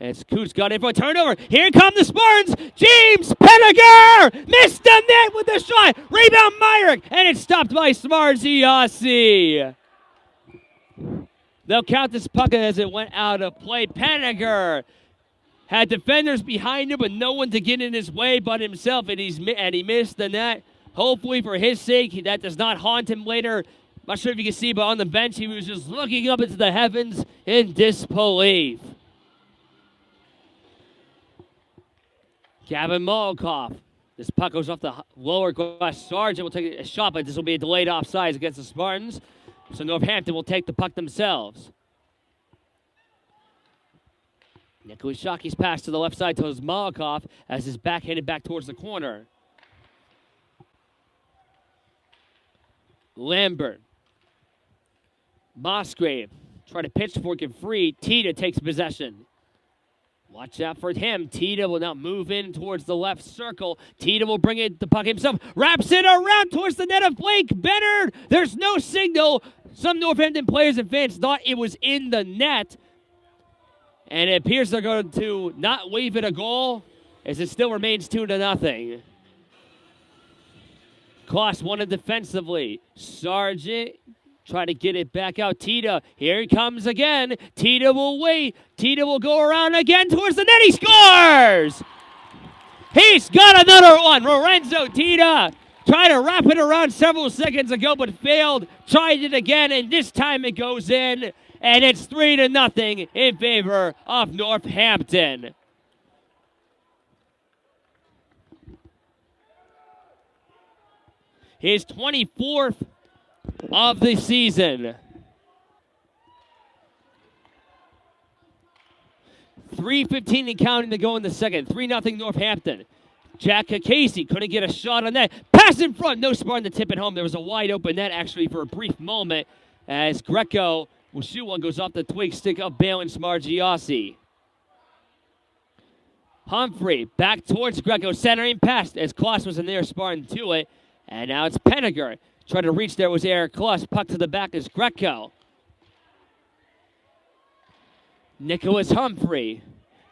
Speaker 2: As Coots got in for a turnover. Here come the Spartans. James Paniger missed the net with the shot. Rebound Myrick, and it's stopped by Smarziassi. They'll count this puck as it went out of play. Paniger had defenders behind him, but no one to get in his way but himself, and he missed the net. Hopefully, for his sake, that does not haunt him later. Not sure if you can see, but on the bench, he was just looking up into the heavens in disbelief. Gavin Molokov. This puck goes off the lower glass. Sargent will take a shot, but this will be a delayed offsides against the Spartans. So Northampton will take the puck themselves. Nicholas Shockey's pass to the left side towards Molokov as his backhanded back towards the corner. Lambert. Musgrave. Try to pitchfork it free. Tita takes possession. Watch out for him. Tita will now move in towards the left circle. Tita will bring it the puck himself. Wraps it around towards the net of Blake Bennard. There's no signal. Some Northampton players and fans thought it was in the net. And it appears they're going to not wave it a goal as it still remains 2-0. Kloss won it defensively. Sargent trying to get it back out. Tita, here he comes again. Tita will wait. Tita will go around again towards the net. He scores! He's got another one. Lorenzo Tita tried to wrap it around several seconds ago, but failed. Tried it again, and this time it goes in. And it's 3-0 in favor of Northampton. His 24th of the season. 3:15 and counting to go in the second. 3-0 Northampton. Jack Casey couldn't get a shot on that. Pass in front. No Spartan to tip it home. There was a wide open net actually for a brief moment as Greco will shoot one. Goes off the twig stick of Bale and Smargiassi. Humphrey back towards Greco. Centering pass as Kloss was in there. Spartan to it. And now it's Paniger. Trying to reach there was Eric Kloss. Puck to the back is Greco. Nicholas Humphrey.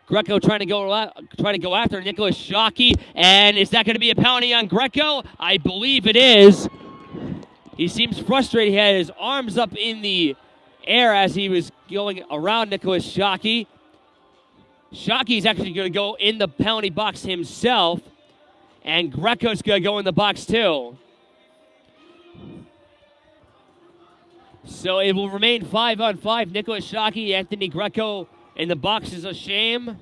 Speaker 2: Greco trying to go after Nicholas Shockey. And is that going to be a penalty on Greco? I believe it is. He seems frustrated. He had his arms up in the air as he was going around Nicholas Shockey. Shockey's actually going to go in the penalty box himself. And Greco's going to go in the box too. So it will remain 5-on-5. Nicholas Shockey, Anthony Greco in the box is a shame.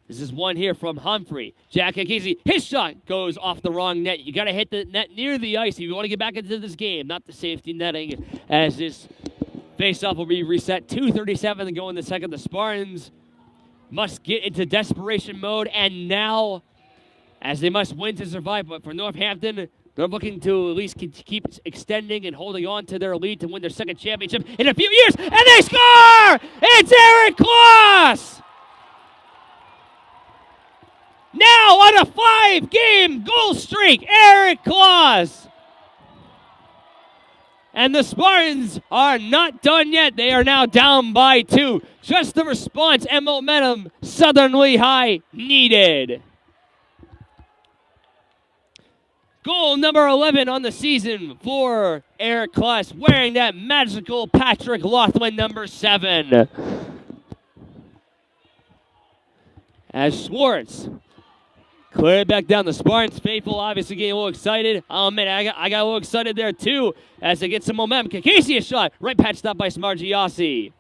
Speaker 2: This is one here from Humphrey. Jack Casey, his shot goes off the wrong net. You got to hit the net near the ice if you want to get back into this game, not the safety netting, as this faceoff will be reset. 2:37 to go in the second. The Spartans must get into desperation mode, and now, as they must win to survive, but for Northampton, they're looking to at least keep extending and holding on to their lead to win their second championship in a few years, and they score! It's Eric Kloss! Now on a 5-game goal streak, Eric Kloss! And the Spartans are not done yet. They are now down by 2. Just the response and momentum Southern Lehigh needed. Goal number 11 on the season for Eric Kloss, wearing that magical Patrick Laughlin number 7. As Schwartz clear it back down. The Spartans faithful obviously getting a little excited. Oh man, I got a little excited there too as they get some momentum. Casey a shot, right patched up by Smargiassi.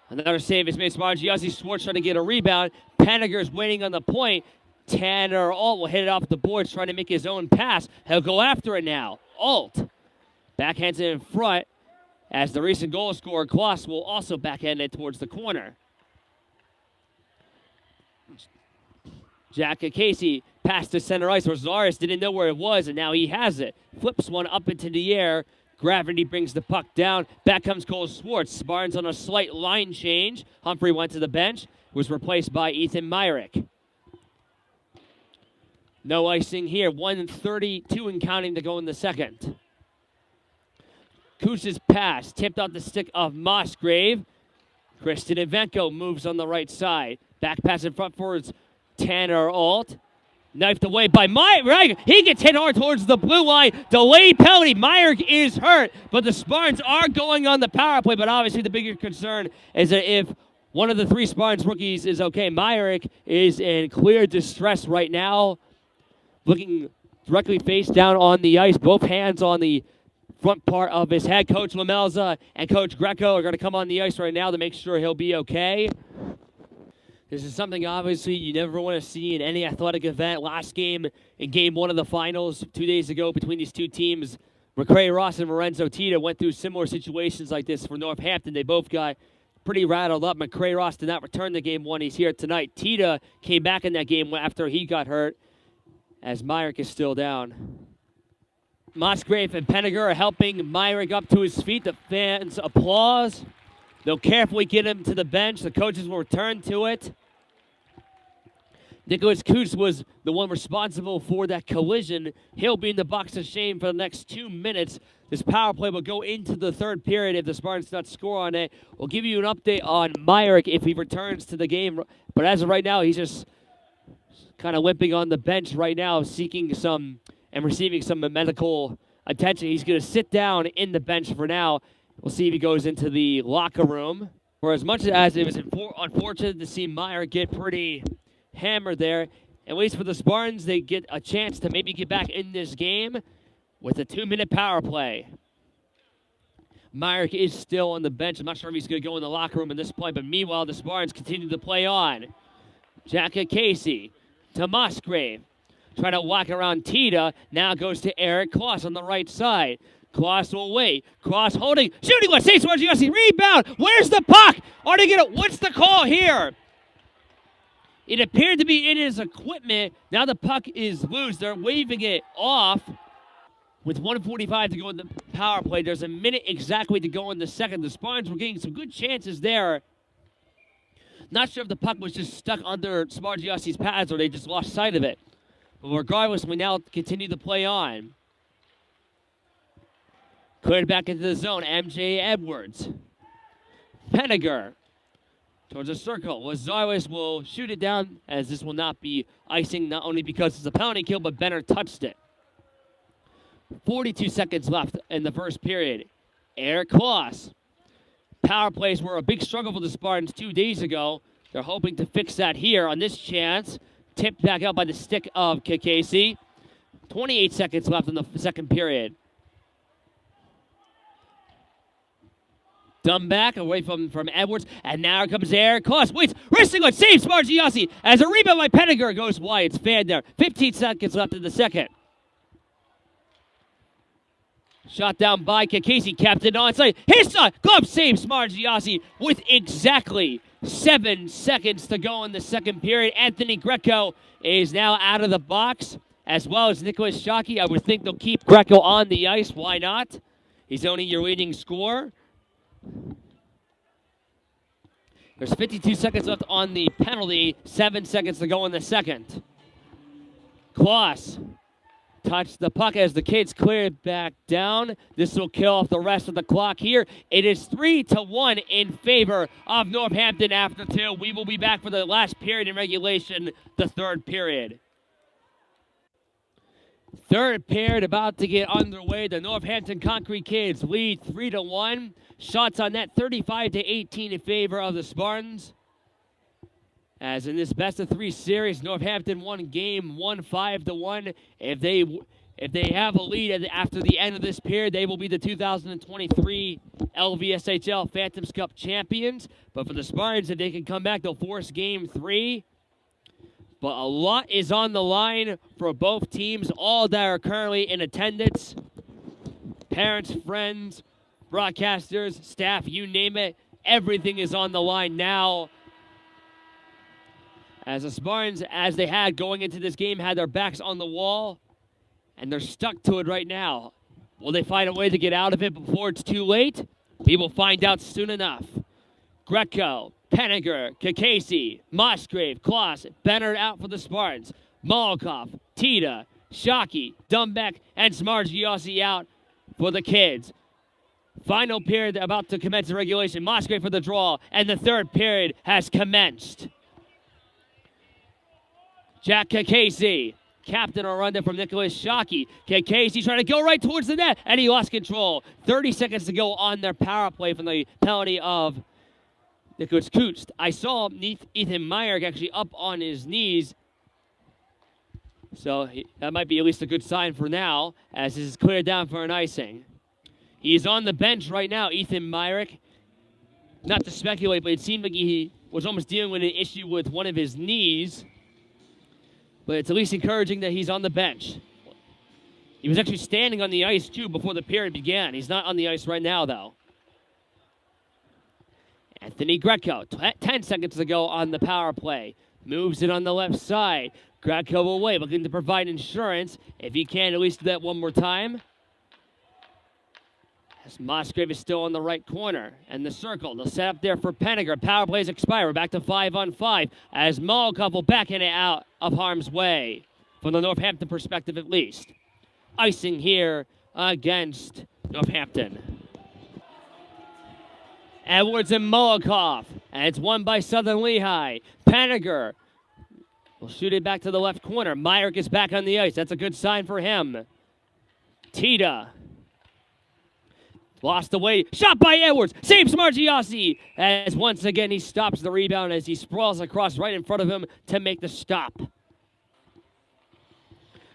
Speaker 2: Another save is made. Smargiassi. Schwartz trying to get a rebound. Paniger's waiting on the point. Tanner Alt will hit it off the boards, trying to make his own pass. He'll go after it now. Alt backhands it in front. as the recent goal scorer, Kloss, will also backhand it towards the corner. Jack Casey passed to center ice. Rosales didn't know where it was, and now he has it. Flips one up into the air. Gravity brings the puck down. Back comes Cole Swartz. Spartans on a slight line change. Humphrey went to the bench. Was replaced by Ethan Myrick. No icing here. 1:32 and counting to go in the second. Kuch's pass tipped off the stick of Musgrave. Kristen Ivenko moves on the right side. Back pass in front forwards Tanner Alt. Knifed away by Myrick. He gets hit hard towards the blue line. Delayed penalty. Myrick is hurt, but the Spartans are going on the power play. But obviously the bigger concern is that if one of the three Spartans rookies is okay, Myrick is in clear distress right now. Looking directly face down on the ice. Both hands on the front part of his head. Coach Lamelza and Coach Greco are going to come on the ice right now to make sure he'll be okay. This is something, obviously, you never want to see in any athletic event. Last game in Game 1 of the finals 2 days ago between these two teams, McCray Ross and Lorenzo Tita went through similar situations like this for Northampton. They both got pretty rattled up. McCray Ross did not return to Game 1. He's here tonight. Tita came back in that game after he got hurt, as Myrick is still down. Musgrave and Penninger are helping Myrick up to his feet. The fans applause. They'll carefully get him to the bench. The coaches will return to it. Nicholas Kuch was the one responsible for that collision. He'll be in the box of shame for the next 2 minutes. This power play will go into the third period if the Spartans do not score on it. We'll give you an update on Myrick if he returns to the game. But as of right now, he's just kind of limping on the bench right now, seeking some and receiving some medical attention. He's going to sit down in the bench for now. We'll see if he goes into the locker room. For as much as it was unfortunate to see Myrick get pretty hammered there, at least for the Spartans, they get a chance to maybe get back in this game with a 2-minute power play. Myrick is still on the bench. I'm not sure if he's going to go in the locker room at this point, but meanwhile, the Spartans continue to play on. Jack Casey to Musgrave. Trying to walk around Tita. Now goes to Eric Kloss on the right side. Kloss will wait. Kloss holding. Shooting one. Saves Margiossi. Rebound. Where's the puck? Are they going to... What's the call here? It appeared to be in his equipment. Now the puck is loose. They're waving it off. With 1:45 to go in the power play, there's a minute exactly to go in the second. The Spartans were getting some good chances there. Not sure if the puck was just stuck under Smargiossi's pads or they just lost sight of it. But regardless, we now continue to play on. Cleared back into the zone. MJ Edwards. Penninger. Towards the circle. Lazarus will shoot it down, as this will not be icing, not only because it's a penalty kill, but Benner touched it. 42 seconds left in the first period. Eric Kloss. Power plays were a big struggle for the Spartans 2 days ago. They're hoping to fix that here on this chance. Tipped back out by the stick of Casey. 28 seconds left in the second period. Dumb back away from Edwards, and now comes Eric Kloss. Waits, wrestling one, saves Margiossi as a rebound by Penninger goes wide. It's fanned there. 15 seconds left in the second. Shot down by Casey, captain onside. His shot, glove saves Margiossi with exactly 7 seconds to go in the second period. Anthony Greco is now out of the box, as well as Nicholas Shockey. I would think they'll keep Greco on the ice. Why not? He's only your leading scorer. There's 52 seconds left on the penalty. 7 seconds to go in the second. Kloss touched the puck as the kids clear it back down. This will kill off the rest of the clock here. It is 3-1 in favor of Northampton after 2. We will be back for the last period in regulation, the third period. Third period about to get underway. The Northampton Konkrete kids lead 3-1. Shots on net 35-18 in favor of the Spartans. As in this best-of-3 series, Northampton won game 1 5-1. If they have a lead after the end of this period, they will be the 2023 LVSHL Phantoms Cup champions. But for the Spartans, if they can come back, they'll force game 3. But a lot is on the line for both teams, all that are currently in attendance. Parents, friends, broadcasters, staff, you name it. Everything is on the line now. As the Spartans, as they had going into this game, had their backs on the wall, and they're stuck to it right now. Will they find a way to get out of it before it's too late? We will find out soon enough. Greco, Penninger, Kakasi, Musgrave, Kloss, Benner out for the Spartans. Molokov, Tita, Shockey, Dumbeck, and Smargiossi out for the Kids. Final period about to commence the regulation. Musgrave for the draw, and the third period has commenced. Jack Kakasi, captain on run from Nicholas Shockey. Kakasi trying to go right towards the net, and he lost control. 30 seconds to go on their power play from the penalty of Nicholas Kutst. I saw Ethan Meyer actually up on his knees. So that might be at least a good sign for now, as this is cleared down for an icing. He's on the bench right now, Ethan Myrick. Not to speculate, but it seemed like he was almost dealing with an issue with one of his knees. But it's at least encouraging that he's on the bench. He was actually standing on the ice, too, before the period began. He's not on the ice right now, though. Anthony Greco, 10 seconds to go on the power play. Moves it on the left side. Greco away, looking to provide insurance. If he can, at least do that one more time. As Musgrave is still on the right corner. And the circle, they'll set up there for Penninger. Power plays expire. We're back to 5-on-5. As Molokov will backhand it out of harm's way. From the Northampton perspective, at least. Icing here against Northampton. Edwards and Molokov. And it's won by Southern Lehigh. Penninger will shoot it back to the left corner. Myrick is back on the ice. That's a good sign for him. Tita. Lost away. Shot by Edwards. Saves Smargiossi. As once again he stops the rebound as he sprawls across right in front of him to make the stop.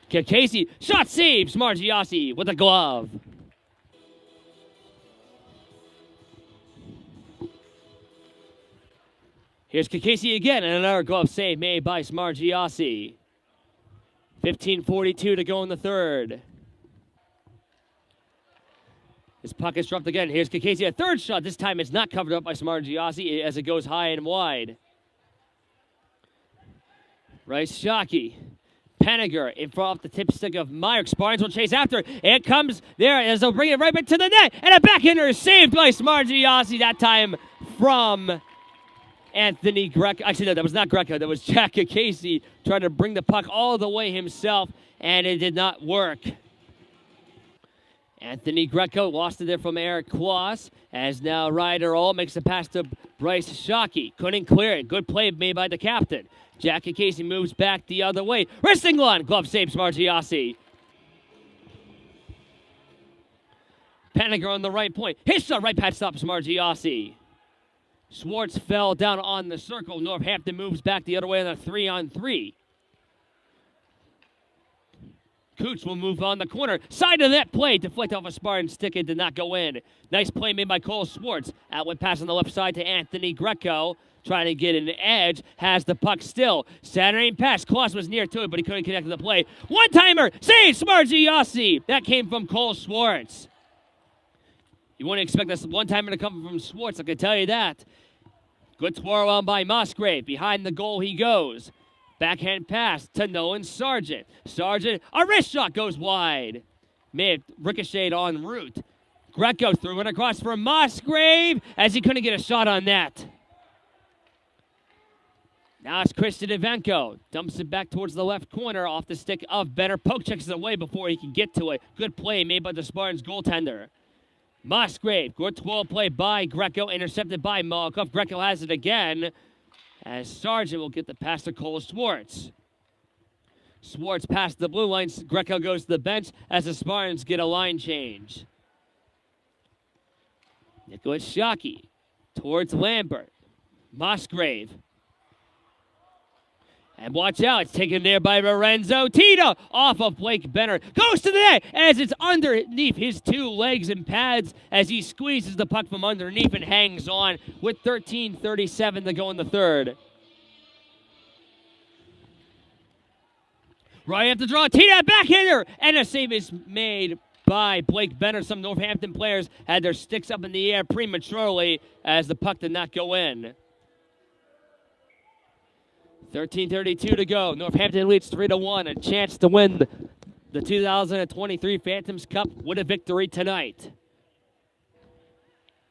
Speaker 2: Kakasi. Shot saves Smargiossi with a glove. Here's Kakasi again, and another glove save made by Smargiossi. 15:42 to go in the third. His puck is dropped again. Here's Kakasi, a third shot. This time it's not covered up by Smargiossi as it goes high and wide. Rice Shockey. Penninger in front of the tip stick of Myrick. Spartans will chase after. It comes there as they'll bring it right back to the net. And a backhander is saved by Smargiossi, that time from Anthony Greco. Actually, no, that was not Greco. That was Jack Kakasi trying to bring the puck all the way himself, and it did not work. Anthony Greco lost it there from Eric Kloss, as now Ryder All makes the pass to Bryce Shockey. Couldn't clear it. Good play made by the captain. Jack Kakasi moves back the other way. Wristing one. Glove saves Smargiossi. Penninger on the right point. His shot right pad stops Smargiossi. Schwartz fell down on the circle. Northampton moves back the other way on a 3-on-3. Coots will move on the corner. Side of that play. Deflect off a Spartan stick. It did not go in. Nice play made by Cole Schwartz. Outlet pass on the left side to Anthony Greco. Trying to get an edge. Has the puck still. Saturday pass. Kloss was near to it, but he couldn't connect to the play. One-timer. Save Smargiossi. That came from Cole Schwartz. You wouldn't expect this one-timer to come from Schwartz, I can tell you that. Good twirl on by Musgrave. Behind the goal he goes. Backhand pass to Nolan Sargent. Sargent, a wrist shot goes wide. May have ricocheted en route. Greco threw it across for Musgrave as he couldn't get a shot on that. Now it's Christian Ivenko. Dumps it back towards the left corner off the stick of Benner. Poke checks it away before he can get to it. Good play made by the Spartans goaltender. Musgrave, good 12 play by Greco, intercepted by Molokov. Greco has it again, as Sargent will get the pass to Cole Schwartz. Schwartz past the blue line. Greco goes to the bench as the Spartans get a line change. Nicholas Shockey towards Lambert. Musgrave. And watch out, it's taken there by Lorenzo Tito off of Blake Benner. Goes to the net as it's underneath his two legs and pads as he squeezes the puck from underneath and hangs on with 13:37 to go in the third. Right after the draw, Tito backhander, and a save is made by Blake Benner. Some Northampton players had their sticks up in the air prematurely as the puck did not go in. 13:32 to go. Northampton leads 3-1. A chance to win the 2023 Phantoms Cup with a victory tonight.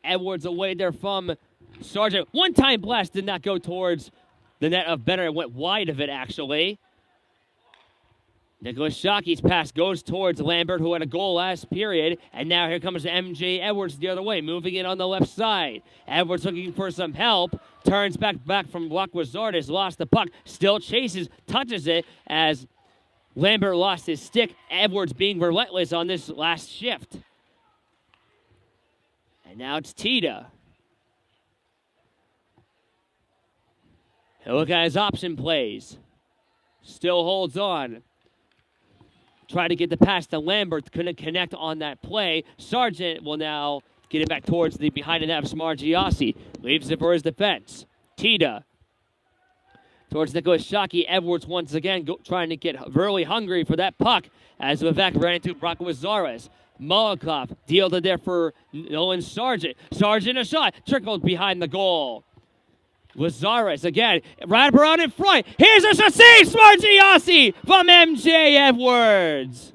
Speaker 2: Edwards away there from Sargent. One-time blast did not go towards the net of Benner. It went wide of it, actually. Nicholas Shockey's pass goes towards Lambert, who had a goal last period. And now here comes MJ Edwards the other way, moving it on the left side. Edwards looking for some help. Turns back from Wizardis, lost the puck. Still chases, touches it as Lambert lost his stick. Edwards being relentless on this last shift. And now it's Tita. He'll look at his option plays. Still holds on. Try to get the pass to Lambert. Couldn't connect on that play. Sargent will now get it back towards the behind the net of Smargiassi. Leaves it for his defense. Tita. Towards Nicholas Shockey. Edwards once again trying to get really hungry for that puck as Vivek ran into Brock Wazares. Molokov dealed it there for Nolan Sargent. Sargent a shot. Trickled behind the goal. Wazares again, right around in front. Here's a shot, save, Smargiassi from MJ Edwards.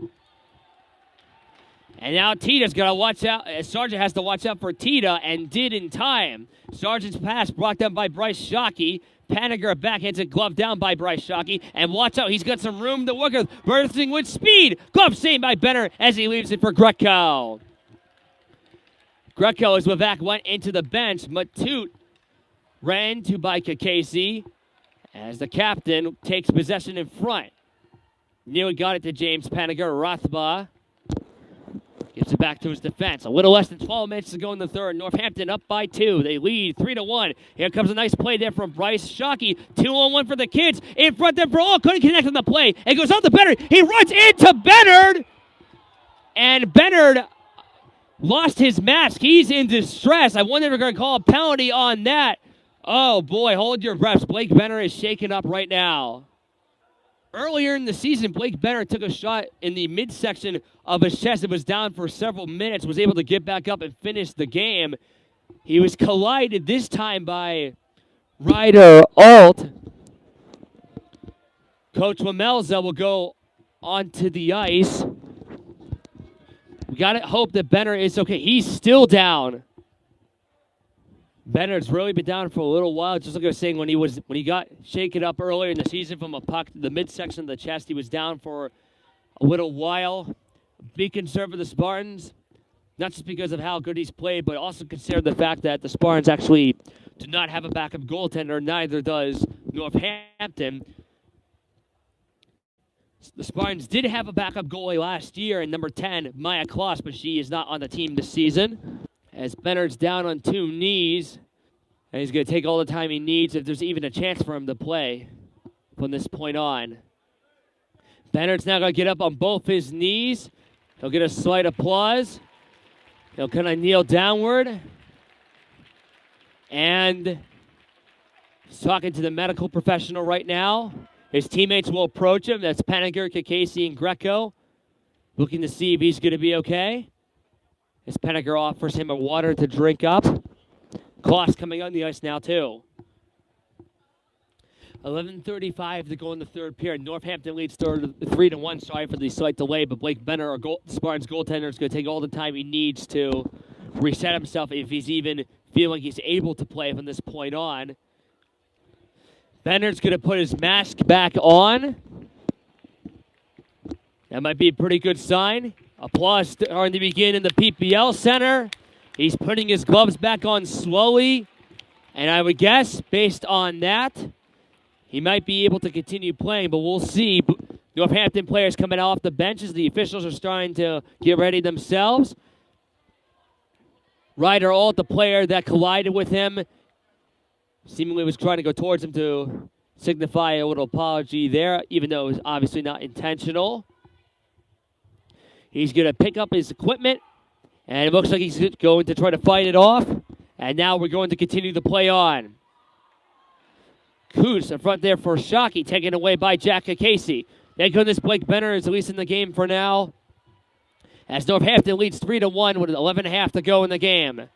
Speaker 2: And now Tita's got to watch out. Sargent has to watch out for Tita and did in time. Sargent's pass brought down by Bryce Shockey. Paniger backhands it, glove down by Bryce Shockey. And watch out, he's got some room to work with. Bursting with speed. Glove saved by Benner as he leaves it for Greco. Greco, as Wivak went into the bench. Matute ran to by Kakesi as the captain takes possession in front. Nearly got it to James Paniger. Rothbaugh gives it back to his defense. A little less than 12 minutes to go in the third. Northampton up by 2. They lead 3-1. Here comes a nice play there from Bryce Shockey. 2-on-1 for the kids. In front there for all. Couldn't connect on the play. It goes out to Bennard. He runs into Bennard. And Bennard lost his mask. He's in distress. I wonder if we're going to call a penalty on that. Oh, boy, hold your breaths. Blake Benner is shaken up right now. Earlier in the season, Blake Benner took a shot in the midsection of his chest. It was down for several minutes, was able to get back up and finish the game. He was collided this time by Ryder Alt. Coach Wamelza will go onto the ice. We got to hope that Benner is okay. He's still down. Benner's really been down for a little while. Just like I was saying, when he got shaken up earlier in the season from a puck to the midsection of the chest, he was down for a little while. Big concern for the Spartans, not just because of how good he's played, but also consider the fact that the Spartans actually do not have a backup goaltender. Neither does Northampton. The Spartans did have a backup goalie last year in number 10, Maya Kloss, but she is not on the team this season. As Bennard's down on 2 knees, and he's going to take all the time he needs if there's even a chance for him to play from this point on. Bennard's now going to get up on both his knees. He'll get a slight applause. He'll kind of kneel downward. And he's talking to the medical professional right now. His teammates will approach him. That's Paniger, Kakesi, and Greco, looking to see if he's going to be okay. As Paniger offers him a water to drink up. Kloss coming on the ice now, too. 11:35 to go in the third period. Northampton leads 3-1. Sorry for the slight delay, but Blake Benner, Spartans goaltender, is going to take all the time he needs to reset himself if he's even feeling he's able to play from this point on. Benner's going to put his mask back on. That might be a pretty good sign. Applause starting to begin in the PPL Center. He's putting his gloves back on slowly. And I would guess, based on that, he might be able to continue playing, but we'll see. Northampton players coming off the benches. The officials are starting to get ready themselves. Ryder Alt, the player that collided with him, seemingly was trying to go towards him to signify a little apology there, even though it was obviously not intentional. He's going to pick up his equipment, and it looks like he's going to try to fight it off. And now we're going to continue the play on. Coos in front there for Shockey, taken away by Jack Kakesi. Thank goodness Blake Benner is at least in the game for now. as Northampton leads 3-1 with 11.5 to go in the game.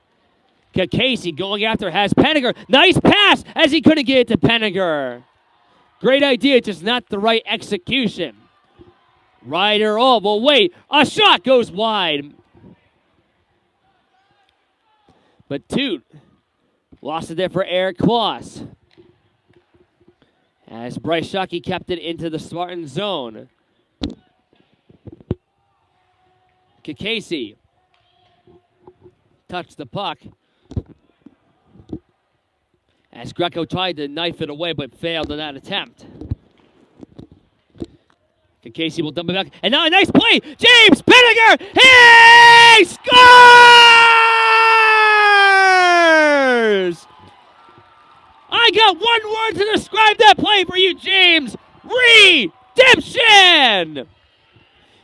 Speaker 2: Casey going after, has Penninger. Nice pass as he couldn't get it to Penninger. Great idea, just not the right execution. Ryder, oh, well, wait. A shot goes wide. But Toot lost it there for Eric Kloss. As Bryce Shockey kept it into the Spartan zone. Casey touched the puck. As Greco tried to knife it away but failed in that attempt. Casey will dump it back. And now a nice play. James Penninger. He scores! I got one word to describe that play for you, James. Redemption!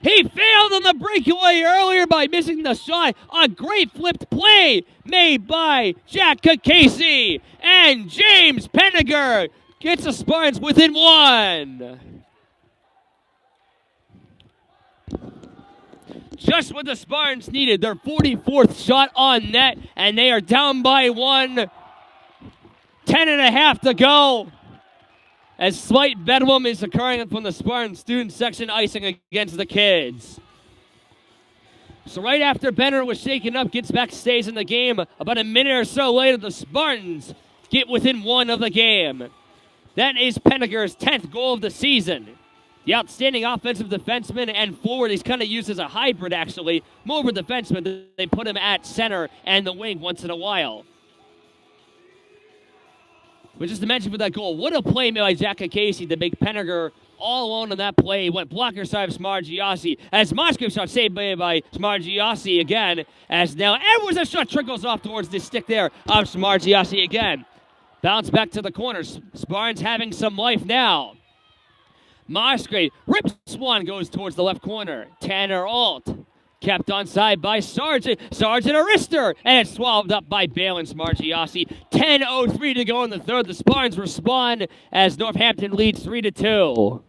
Speaker 2: He failed on the breakaway earlier by missing the shot. A great flipped play made by Jack Casey. And James Penninger gets the Spartans within one. Just what the Spartans needed. Their 44th shot on net, and they are down by one. 10.5 to go. As slight bedlam is occurring from the Spartan student section icing against the kids. So right after Benner was shaken up, gets back, stays in the game. About a minute or so later, the Spartans get within one of the game. That is Penninger's 10th goal of the season. The outstanding offensive defenseman and forward, he's kind of used as a hybrid, actually. More of a defenseman. They put him at center and the wing once in a while. But just to mention for that goal, what a play made by Jack Casey to make Penninger all alone on that play. Went blocker side of Smargiassi. As Moskov shot saved by Smargiassi again. As now Edwards' shot trickles off towards the stick there of Smargiassi again. Bounce back to the corners. Spartans having some life now. Musgrave rips one, goes towards the left corner. Tanner Alt kept onside by Sargent. Sargent Arister, and it's swallowed up by Balin Smargiassi. 10:03 to go in the third. The Spartans respond as Northampton leads 3-2.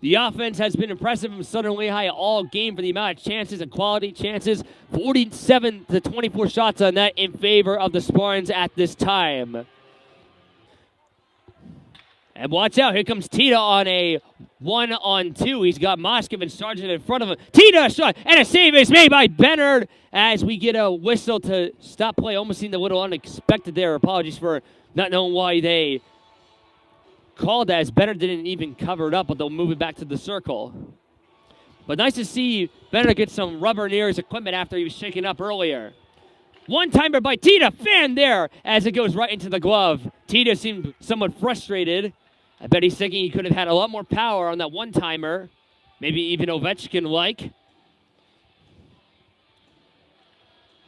Speaker 2: The offense has been impressive from Southern Lehigh all game for the amount of chances and quality chances. 47 to 24 shots on net in favor of the Spartans at this time. And watch out, here comes Tita on a 1-on-2. He's got Moskov and Sargent in front of him. Tita, a shot, and a save is made by Bennard as we get a whistle to stop play. Almost seemed a little unexpected there. Apologies for not knowing why they called that, as Bennard didn't even cover it up, but they'll move it back to the circle. But nice to see Bennard get some rubber near his equipment after he was shaken up earlier. One-timer by Tita, fan there as it goes right into the glove. Tita seemed somewhat frustrated. I bet he's thinking he could have had a lot more power on that one-timer. Maybe even Ovechkin-like.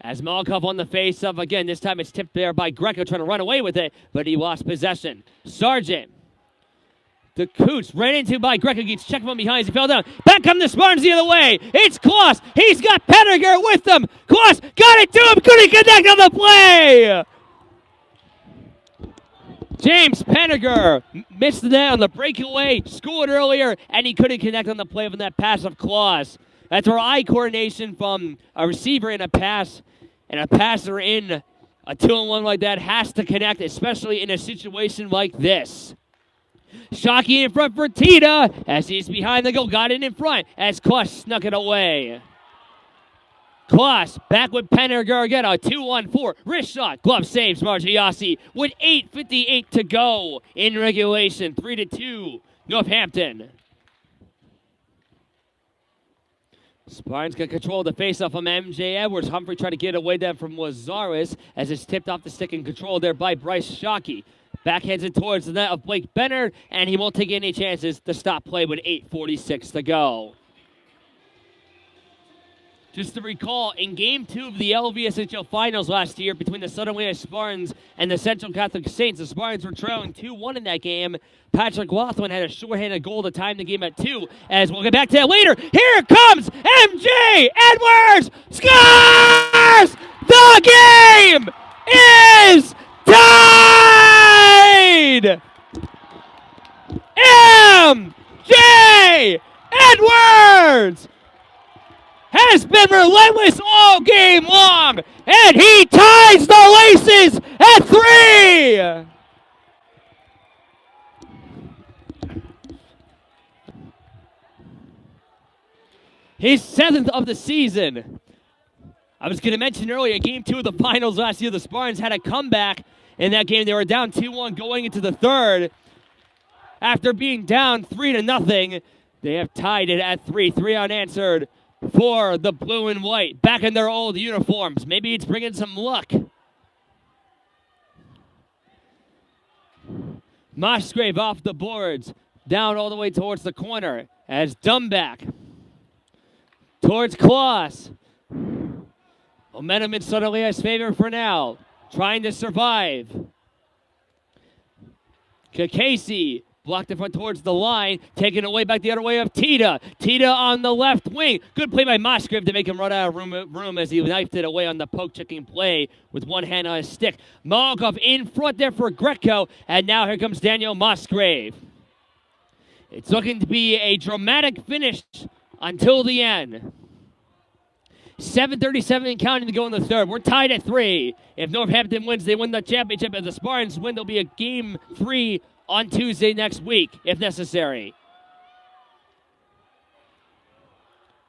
Speaker 2: As Malkov on the face-off again. This time it's tipped there by Greco trying to run away with it, but he lost possession. Sargent. The Coots ran into by Greco. Gets checked from behind as he fell down. Back come the Spartans the other way. It's Kloss. He's got Penninger with them. Kloss got it to him. Couldn't connect on the play. James Penninger missed the net on the breakaway, scored earlier, and he couldn't connect on the play from that pass of Kloss. That's where eye coordination from a receiver in a pass and a passer in a 2-on-1 like that has to connect, especially in a situation like this. Shockey in front for Tita as he's behind the goal, got it in front as Kloss snuck it away. Kloss back with Penninger again, a 2-1-4. Wrist shot, glove saves Smargiassi with 8:58 to go in regulation. 3-2, Northampton. Spartans got control of the faceoff from MJ Edwards. Humphrey tried to get away there from Wazaris as it's tipped off the stick and controlled there by Bryce Shockey. Backhands it towards the net of Blake Bennard, and he won't take any chances to stop play with 8:46 to go. Just to recall, in Game 2 of the LVSHL Finals last year between the Southern Lehigh Spartans and the Central Catholic Saints, the Spartans were trailing 2-1 in that game. Patrick Laughlin had a shorthanded goal to time the game at 2, as we'll get back to that later. Here comes MJ Edwards! Scores! The game is tied! MJ Edwards has been relentless all game long, and he ties the laces at 3. His 7th of the season. I was going to mention earlier, Game 2 of the finals last year, the Spartans had a comeback in that game. They were down 2-1 going into the third. After being down 3-0, they have tied it at 3. 3 unanswered for the blue and white. Back in their old uniforms. Maybe it's bringing some luck. Musgrave off the boards. Down all the way towards the corner as Dumback towards Kloss. Momentum in Sutherland's favor for now. Trying to survive. Kakesi blocked in front towards the line. Taken away back the other way of Tita. Tita on the left wing. Good play by Musgrave to make him run out of room as he knifed it away on the poke-checking play with one hand on his stick. Malkov in front there for Greco. And now here comes Daniel Musgrave. It's looking to be a dramatic finish until the end. 7:37 and counting to go in the third. We're tied at 3. If Northampton wins, they win the championship. If the Spartans win, there'll be a Game 3 on Tuesday next week, if necessary.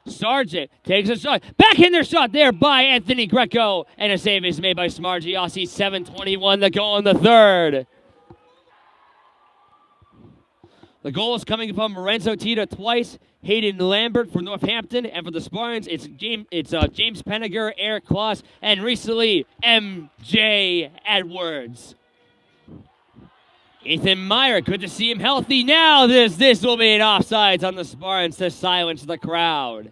Speaker 2: Sargent takes a shot. Backhander shot there by Anthony Greco. And a save is made by Smargiassi. 7:21 to go in the third. The goal is coming from Lorenzo Tita twice, Hayden Lambert for Northampton, and for the Spartans, it's James Penniger, Eric Kloss, and recently MJ Edwards. Ethan Meyer, good to see him healthy now. This will be an offsides on the Spartans to silence the crowd.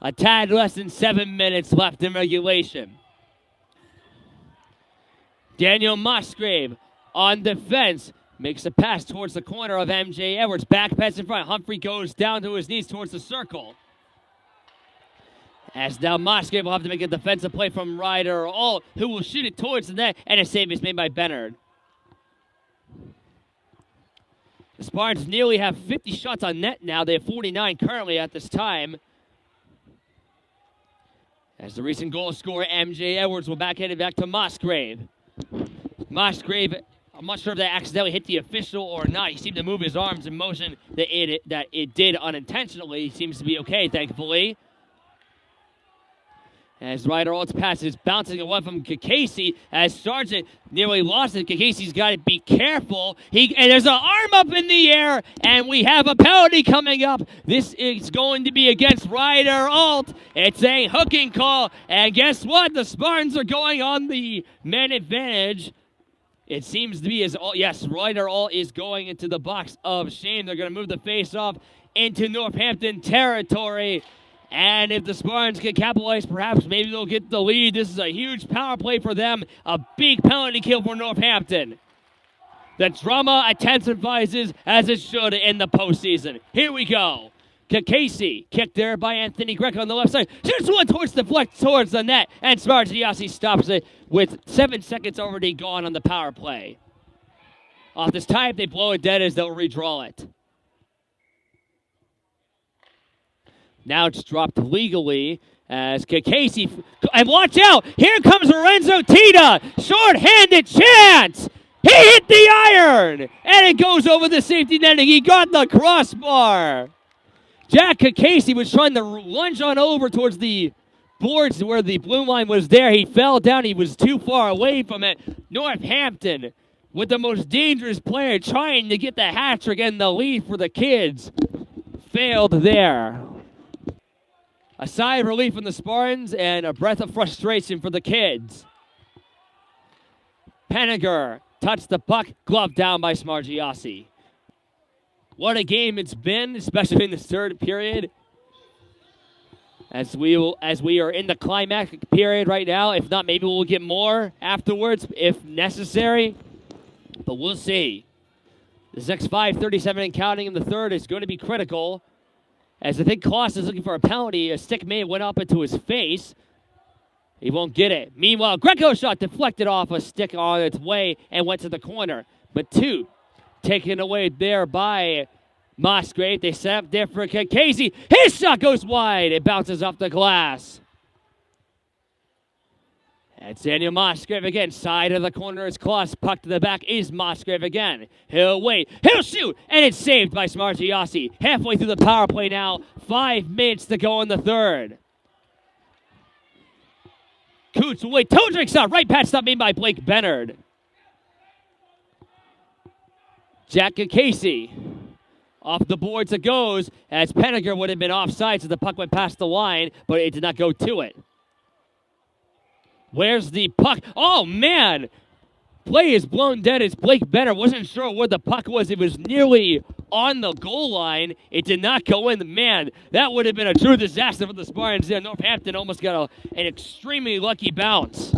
Speaker 2: A tad less than 7 minutes left in regulation. Daniel Musgrave on defense. Makes a pass towards the corner of MJ Edwards. Back pass in front. Humphrey goes down to his knees towards the circle. As now Musgrave will have to make a defensive play from Ryder Alt, who will shoot it towards the net, and a save is made by Bennard. The Spartans nearly have 50 shots on net now. They have 49 currently at this time. As the recent goal scorer, MJ Edwards, will backhand it back to Musgrave. Musgrave, I'm not sure if that accidentally hit the official or not. He seemed to move his arms in motion that it did unintentionally. He seems to be okay, thankfully. As Ryder Alt's pass is bouncing away from Kakesi, as Sargent nearly lost it. Kakesi's got to be careful. And there's an arm up in the air, and we have a penalty coming up. This is going to be against Ryder Alt. It's a hooking call, and guess what? The Spartans are going on the man advantage. It seems to be yes, Ryder Alt is going into the box of shame. They're going to move the face-off into Northampton territory. And if the Spartans can capitalize, perhaps maybe they'll get the lead. This is a huge power play for them. A big penalty kill for Northampton. The drama intensifies as it should in the postseason. Here we go. Kakesi, kicked there by Anthony Greco on the left side. Shoots one towards the net. And Smargiassi stops it with 7 seconds already gone on the power play. Off this tie, if they blow it dead, as they'll redraw it. Now it's dropped legally as Kakesi, and watch out! Here comes Lorenzo Tita! Short-handed chance! He hit the iron! And it goes over the safety netting. He got the crossbar! Jack Kakesi was trying to lunge on over towards the boards where the blue line was there. He fell down. He was too far away from it. Northampton, with the most dangerous player trying to get the hat trick and the lead for the kids, failed there. A sigh of relief from the Spartans and a breath of frustration for the kids. Penniger touched the puck, glove down by Smargiassi. What a game it's been, especially in the third period. As we are in the climactic period right now. If not, maybe we'll get more afterwards if necessary. But we'll see. This next 5:37 and counting in the third is going to be critical. As I think Kloss is looking for a penalty, a stick may have went up into his face. He won't get it. Meanwhile, Greco's shot deflected off a stick on its way and went to the corner. But two taken away there by Musgrave, they set up there for Casey. His shot goes wide. It bounces off the glass. It's Daniel Musgrave again. Side of the corner is Kloss. Puck to the back is Musgrave again. He'll wait. He'll shoot. And it's saved by Smargiassi. Halfway through the power play now. 5 minutes to go in the third. Coots will wait. Toe drinks out. Right pad stop made by Blake Bennard. Jack Casey. Off the boards it goes, as Penninger would have been offside, so the puck went past the line, but it did not go to it. Where's the puck? Oh, man! Play is blown dead as Blake Bennard wasn't sure where the puck was. It was nearly on the goal line. It did not go in. Man, that would have been a true disaster for the Spartans there. Northampton almost got an extremely lucky bounce.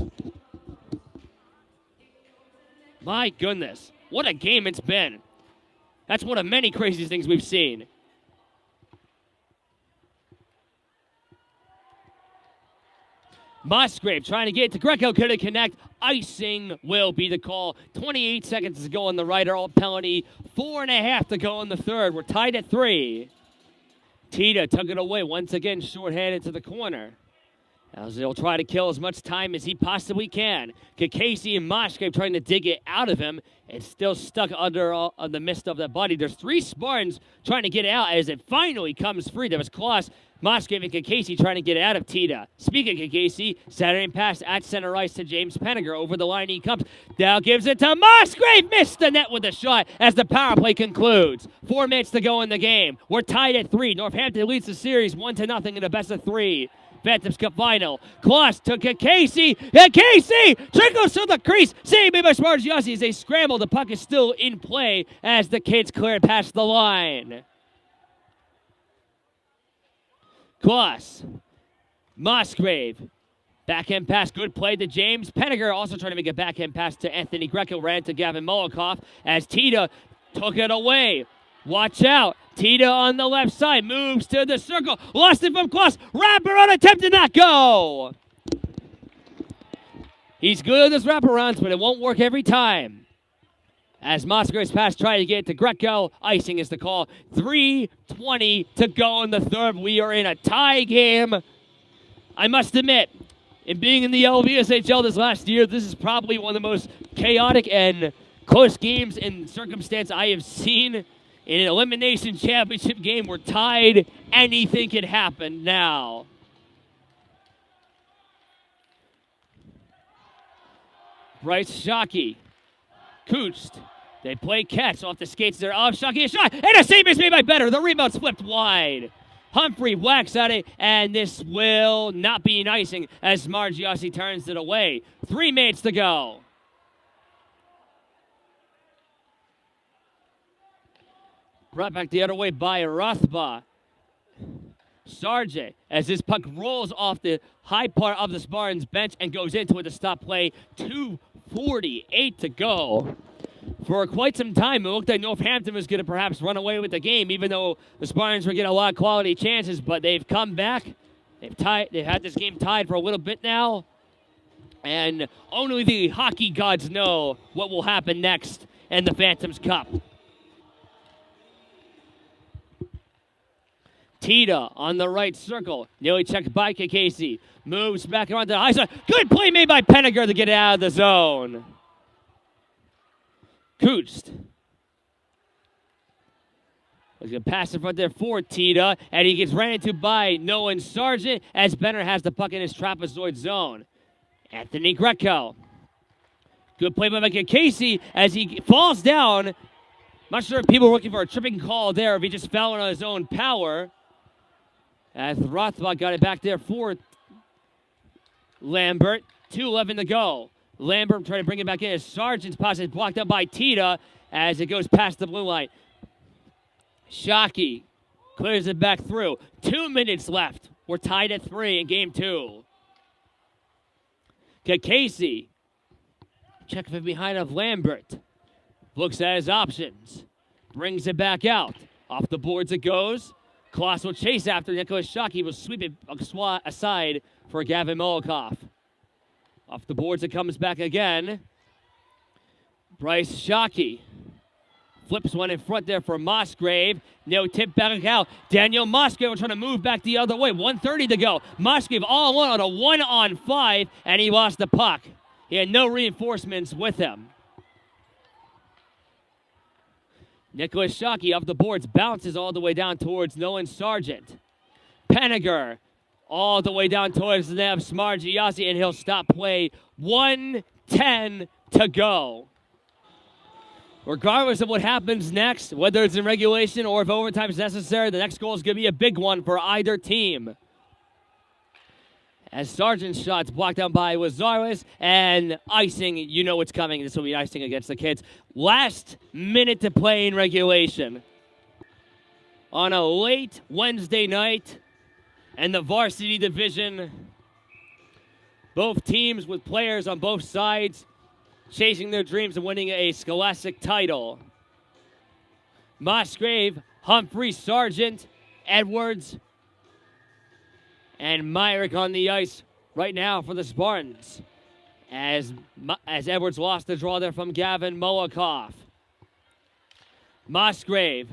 Speaker 2: My goodness, what a game it's been. That's one of many crazy things we've seen. Musgrave trying to get it to Greco. Couldn't connect. Icing will be the call. 28 seconds to go on the right. All penalty. 4.5 to go in the third. We're tied at 3. Tita took it away. Once again, shorthanded to the corner. As he'll try to kill as much time as he possibly can. Casey and Musgrave trying to dig it out of him. It's still stuck under the mist of the body. There's 3 Spartans trying to get it out as it finally comes free. There was Kloss, Musgrave, and Casey trying to get it out of Tita. Speaking of Casey, Saturday pass at center ice to James Penninger. Over the line he comes. Now gives it to Musgrave. Missed the net with a shot as the power play concludes. 4 minutes to go in the game. We're tied at 3. Northampton leads the series 1-0 in a best of 3. Phantoms Cup final. Kloss to Casey. Casey trickles to the crease. Saved by Spargiassi as they scramble. The puck is still in play as the kids clear it past the line. Kloss. Musgrave. Backhand pass. Good play to James Penninger. Also trying to make a backhand pass to Anthony Greco. Ran to Gavin Molikoff as Tita took it away. Watch out. Tita on the left side. Moves to the circle. Lost it from Kloss. Wraparound attempt did not go. He's good at his wraparounds, but it won't work every time. As Musgrave's pass tried to get it to Greco. Icing is the call. 3:20 to go in the third. We are in a tie game. I must admit, in being in the LVSHL this last year, this is probably one of the most chaotic and close games in circumstance I have seen. In an elimination championship game, we're tied. Anything can happen now. Bryce Shockey. Kutst. They play catch off the skates there of Shockey. A shot. And a save is made by Better. The rebound's flipped wide. Humphrey whacks at it, and this will not be an icing as Smargiassi turns it away. 3 minutes to go. Brought back the other way by Rothba. Sargent, as this puck rolls off the high part of the Spartans bench and goes into it to stop play. 2:48 to go. For quite some time, it looked like Northampton was going to perhaps run away with the game, even though the Spartans were getting a lot of quality chances, but they've come back. They've had this game tied for a little bit now. And only the hockey gods know what will happen next in the Phantoms Cup. Tita on the right circle. Nearly checked by Casey. Moves back around to the high side. Good play made by Penninger to get it out of the zone. Kutst. He's going to pass in front there for Tita. And he gets ran into by Nolan Sargent as Benner has the puck in his trapezoid zone. Anthony Greco. Good play by Casey as he falls down. Not sure if people were looking for a tripping call there, if he just fell on his own power. As Rothbach got it back there for Lambert. 2:11 to go. Lambert trying to bring it back in as Sargent's pass is blocked up by Tita as it goes past the blue line. Shockey clears it back through. 2 minutes left. We're tied at 3 in game 2. Casey. Check from behind of Lambert. Looks at his options. Brings it back out. Off the boards it goes. Kloss will chase after Nicholas Shockey. Will sweep it aside for Gavin Molikoff. Off the boards it comes back again. Bryce Shockey. Flips one in front there for Musgrave. No tip back out. Daniel Musgrave trying to move back the other way. 1:30 to go. Musgrave all alone on a 1-on-5, and he lost the puck. He had no reinforcements with him. Nicholas Shockey off the boards, bounces all the way down towards Nolan Sargent. Penniger all the way down towards the net of Smargiassi, and he'll stop play. 1:10 to go. Regardless of what happens next, whether it's in regulation or if overtime is necessary, the next goal is going to be a big one for either team. As Sargent's shot's blocked down by Wazares, and icing, you know what's coming. This will be icing against the kids. Last minute to play in regulation. On a late Wednesday night, and the varsity division, both teams with players on both sides chasing their dreams of winning a scholastic title. Musgrave, Humphrey, Sargent, Edwards, and Myrick on the ice right now for the Spartans. As Edwards lost the draw there from Gavin Molikoff. Musgrave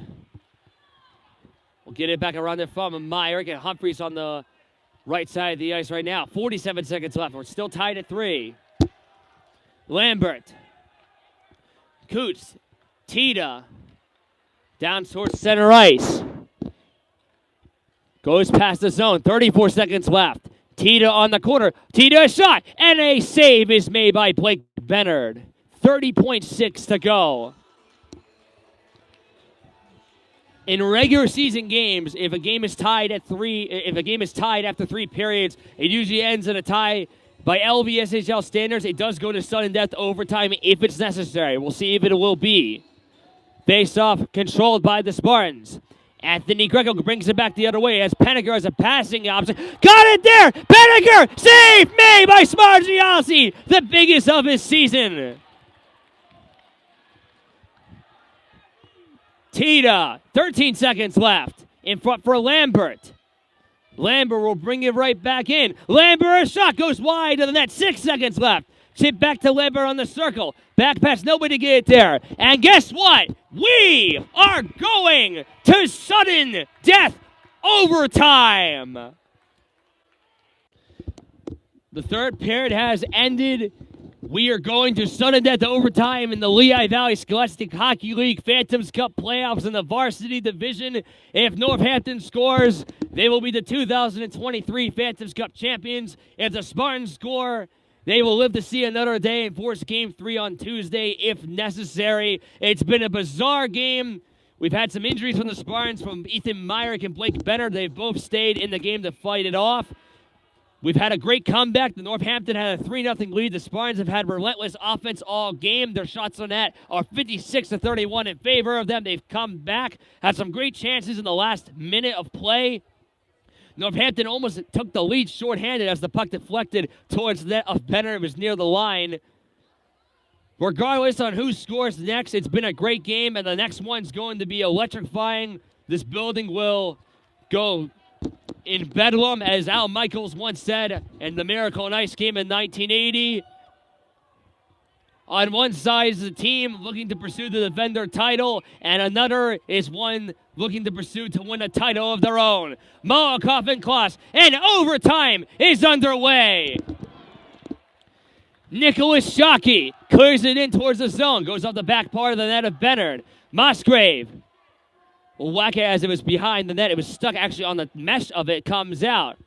Speaker 2: will get it back around there from Myrick, and Humphreys on the right side of the ice right now. 47 seconds left. We're still tied at 3. Lambert. Coots. Tita. Down towards center ice. Goes past the zone. 34 seconds left. Tita on the corner. Tita a shot. And a save is made by Blake Bennard. 30.6 to go. In regular season games, if a game is tied at 3, if a game is tied after 3 periods, it usually ends in a tie. By LVSHL standards, it does go to sudden death overtime if it's necessary. We'll see if it will be. Face-off controlled by the Spartans. Anthony Greco brings it back the other way as Penniger has a passing option. Got it there! Penniger! Save made by Smargiassi! The biggest of his season. Tita, 13 seconds left. In front for Lambert. Lambert will bring it right back in. Lambert, a shot goes wide of the net. 6 seconds left. Chip back to Lambert on the circle. Back pass, nobody to get it there. And guess what? We are going to sudden death overtime. The third period has ended. We are going to sudden death overtime in the Lehigh Valley Scholastic Hockey League Phantoms Cup playoffs in the varsity division. If Northampton scores, they will be the 2023 Phantoms Cup champions. If the Spartans score, they will live to see another day and force Game 3 on Tuesday if necessary. It's been a bizarre game. We've had some injuries from the Spartans, from Ethan Myrick and Blake Bennard. They've both stayed in the game to fight it off. We've had a great comeback. The Northampton had a 3-0 lead. The Spartans have had relentless offense all game. Their shots on net are 56-31 in favor of them. They've come back, had some great chances in the last minute of play. Northampton almost took the lead shorthanded as the puck deflected towards the net of Benner. It was near the line. Regardless on who scores next, it's been a great game, and the next one's going to be electrifying. This building will go in bedlam, as Al Michaels once said in the Miracle on Ice game in 1980. On one side is the team looking to pursue the defender title, and another is one looking to pursue to win a title of their own. Molikoff and Kloss, and overtime is underway. Nicholas Shockey clears it in towards the zone, goes off the back part of the net of Bennard. Musgrave will whack it as it was behind the net. It was stuck actually on the mesh of it, comes out.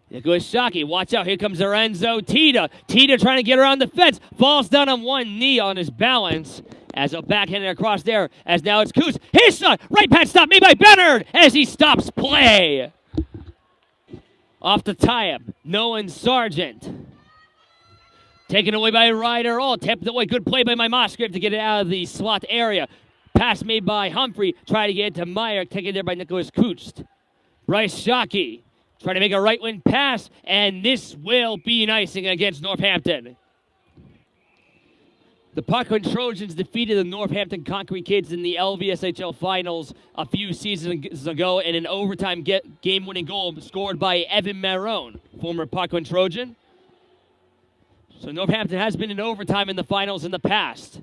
Speaker 2: Nicholas Shockey, watch out, here comes Lorenzo Tita. Tita trying to get around the fence, falls down on one knee on his balance as a backhand across there, as now it's Coos. His shot, right pad stop made by Bennard as he stops play. Off the tie-up, Nolan Sargent. Taken away by Ryder All, tipped away, good play by my Musgrave to get it out of the slot area. Pass made by Humphrey, try to get it to Meyer, taken there by Nicholas Kutst. Bryce Shockey trying to make a right wing pass, and this will be an icing against Northampton. The Parkland Trojans defeated the Northampton Konkrete Kids in the LVSHL finals a few seasons ago in an overtime game-winning goal scored by Evan Marone, former Parkland Trojan. So Northampton has been in overtime in the finals in the past.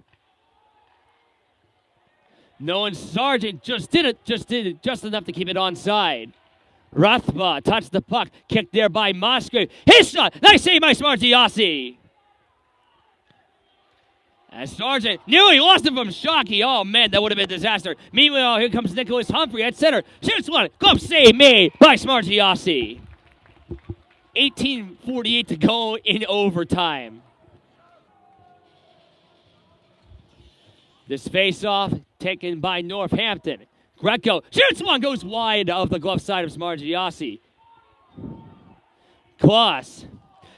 Speaker 2: Knowing Sargent just did it just enough to keep it onside. Rathba touched the puck, kicked there by Musgrave. His shot, nice save by Smargiassi. As Sargent knew he lost it from Shockey. Oh man, that would have been a disaster. Meanwhile, here comes Nicholas Humphrey at center. Shoots one, glove save made by Smargiassi. 18:48 to go in overtime. This face-off taken by Northampton. Greco shoots one, goes wide of the glove side of Smargiassi. Kloss.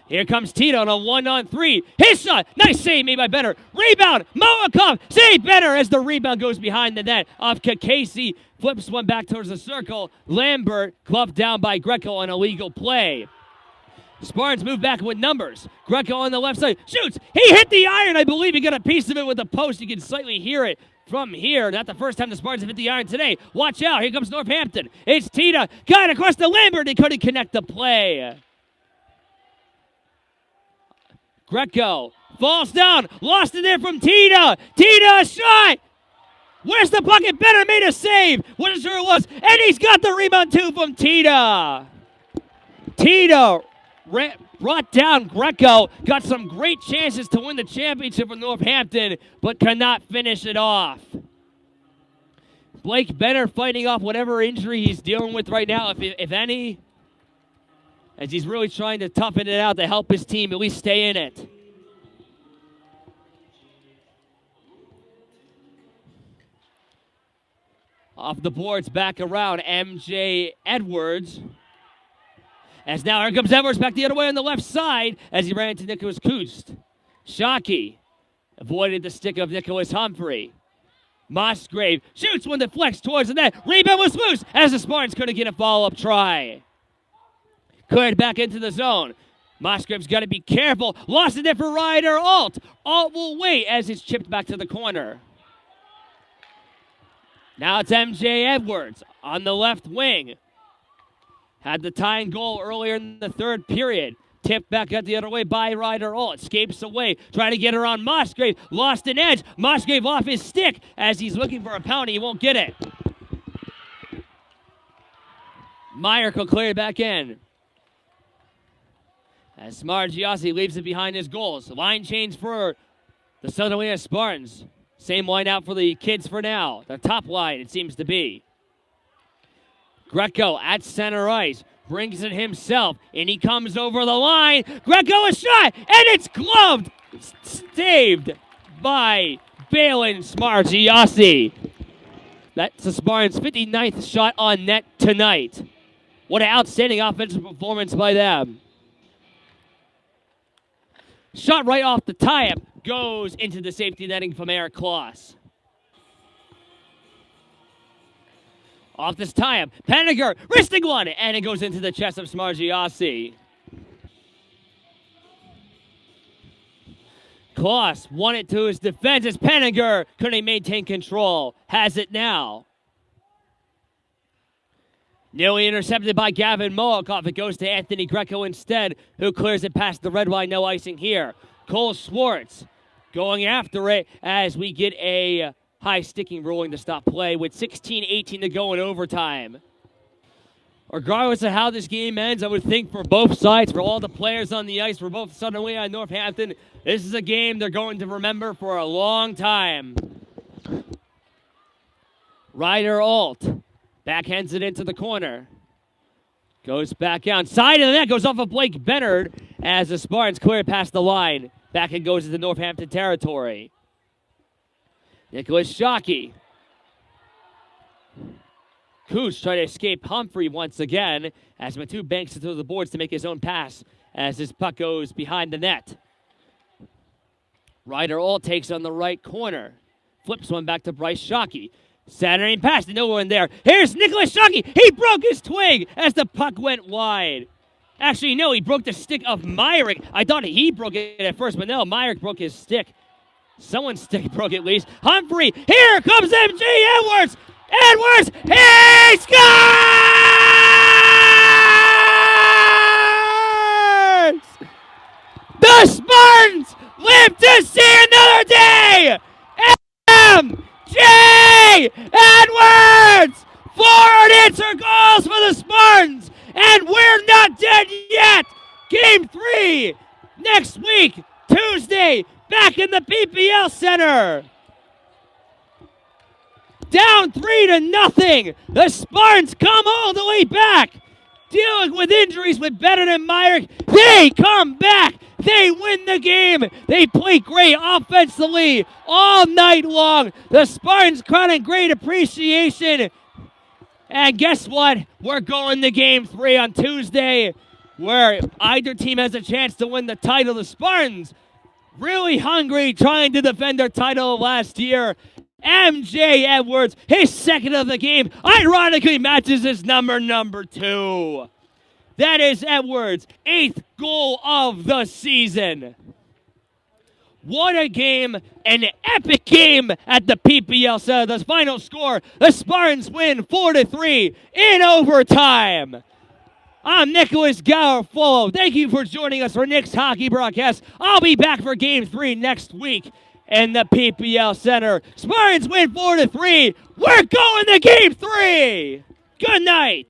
Speaker 2: Here comes Tito on a 1-on-3. His shot, nice save made by Benner. Rebound, Moakov, save Benner as the rebound goes behind the net of Kakasi. Flips one back towards the circle. Lambert gloved down by Greco on a legal play. Spartans move back with numbers. Greco on the left side shoots. He hit the iron. I believe he got a piece of it with the post. You can slightly hear it from here. Not the first time the Spartans have hit the iron today. Watch out. Here comes Northampton. It's Tita. Got it across the Lambert. He couldn't connect the play. Greco falls down. Lost it there from Tita. Tita shot. Where's the bucket? Benner made a save. Wasn't sure it was. And he's got the rebound too from Tita. Tita brought down Greco, got some great chances to win the championship for Northampton, but cannot finish it off. Blake Benner fighting off whatever injury he's dealing with right now, if any, as he's really trying to toughen it out to help his team at least stay in it. Off the boards, back around, MJ Edwards. As now here comes Edwards back the other way on the left side as he ran into Nicholas Kust. Shockey avoided the stick of Nicholas Humphrey. Musgrave shoots one that flex towards the net. Rebound was loose as the Spartans couldn't get a follow-up try. Cleared back into the zone. Musgrave's got to be careful. Lost it there for Ryder Alt. Alt will wait as it's chipped back to the corner. Now it's MJ Edwards on the left wing. Had the tying goal earlier in the third period. Tipped back out the other way by Ryder Alt. Escapes away. Trying to get her on Musgrave. Lost an edge. Musgrave off his stick as he's looking for a penalty. He won't get it. Meyer will clear it back in. As Smargiassi leaves it behind his goals. Line change for the Southern Illinois Spartans. Same line out for the kids for now. The top line, it seems to be. Greco at center ice, brings it himself, and he comes over the line. Greco a shot, and it's gloved, saved by Balin Smargiassi. That's the Spartans' 59th shot on net tonight. What an outstanding offensive performance by them. Shot right off the tie-up, goes into the safety netting from Eric Kloss. Off this tie-up, Penninger, wristing one, and it goes into the chest of Smargiassi. Kloss won it to his defense as Penninger couldn't maintain control. Has it now. Nearly intercepted by Gavin Moakov. It goes to Anthony Greco instead, who clears it past the red line. No icing here. Cole Swartz going after it as we get a high sticking ruling to stop play with 16-18 to go in overtime. Regardless of how this game ends, I would think for both sides, for all the players on the ice, for both Southern Illinois and Northampton, this is a game they're going to remember for a long time. Ryder Alt backhands it into the corner. Goes back out. Side of the net goes off of Blake Bennard as the Spartans clear it past the line. Back it goes into Northampton territory. Nicholas Shockey. Kust trying to escape Humphrey once again as Matu banks it to the boards to make his own pass as his puck goes behind the net. Ryder Alt takes on the right corner. Flips one back to Bryce Shockey. Centering pass to no one there. Here's Nicholas Shockey. He broke his twig as the puck went wide. Actually, no, he broke the stick of Myrick. I thought he broke it at first, but no, Myrick broke his stick. Someone's stick broke at least. Humphrey, here comes MJ Edwards. Edwards, he scores! The Spartans live to see another day. MJ Edwards! 4 unanswered goals for the Spartans! And we're not dead yet! Game 3 next week, Tuesday, back in the PPL Center. Down 3-0. The Spartans come all the way back. Dealing with injuries with Bennett and Myrick. They come back. They win the game. They play great offensively all night long. The Spartans crowning great appreciation. And guess what? We're going to Game 3 on Tuesday, where either team has a chance to win the title. The Spartans, really hungry, trying to defend their title last year. MJ Edwards, his second of the game, ironically matches his number 2. That is Edwards' 8th goal of the season. What a game, an epic game at the PPL Center. The final score, the Spartans win 4-3 in overtime. I'm Nicholas Garofolo. Thank you for joining us for Nick's hockey broadcast. I'll be back for Game 3 next week in the PPL Center. Spartans win 4-3. We're going to Game 3. Good night.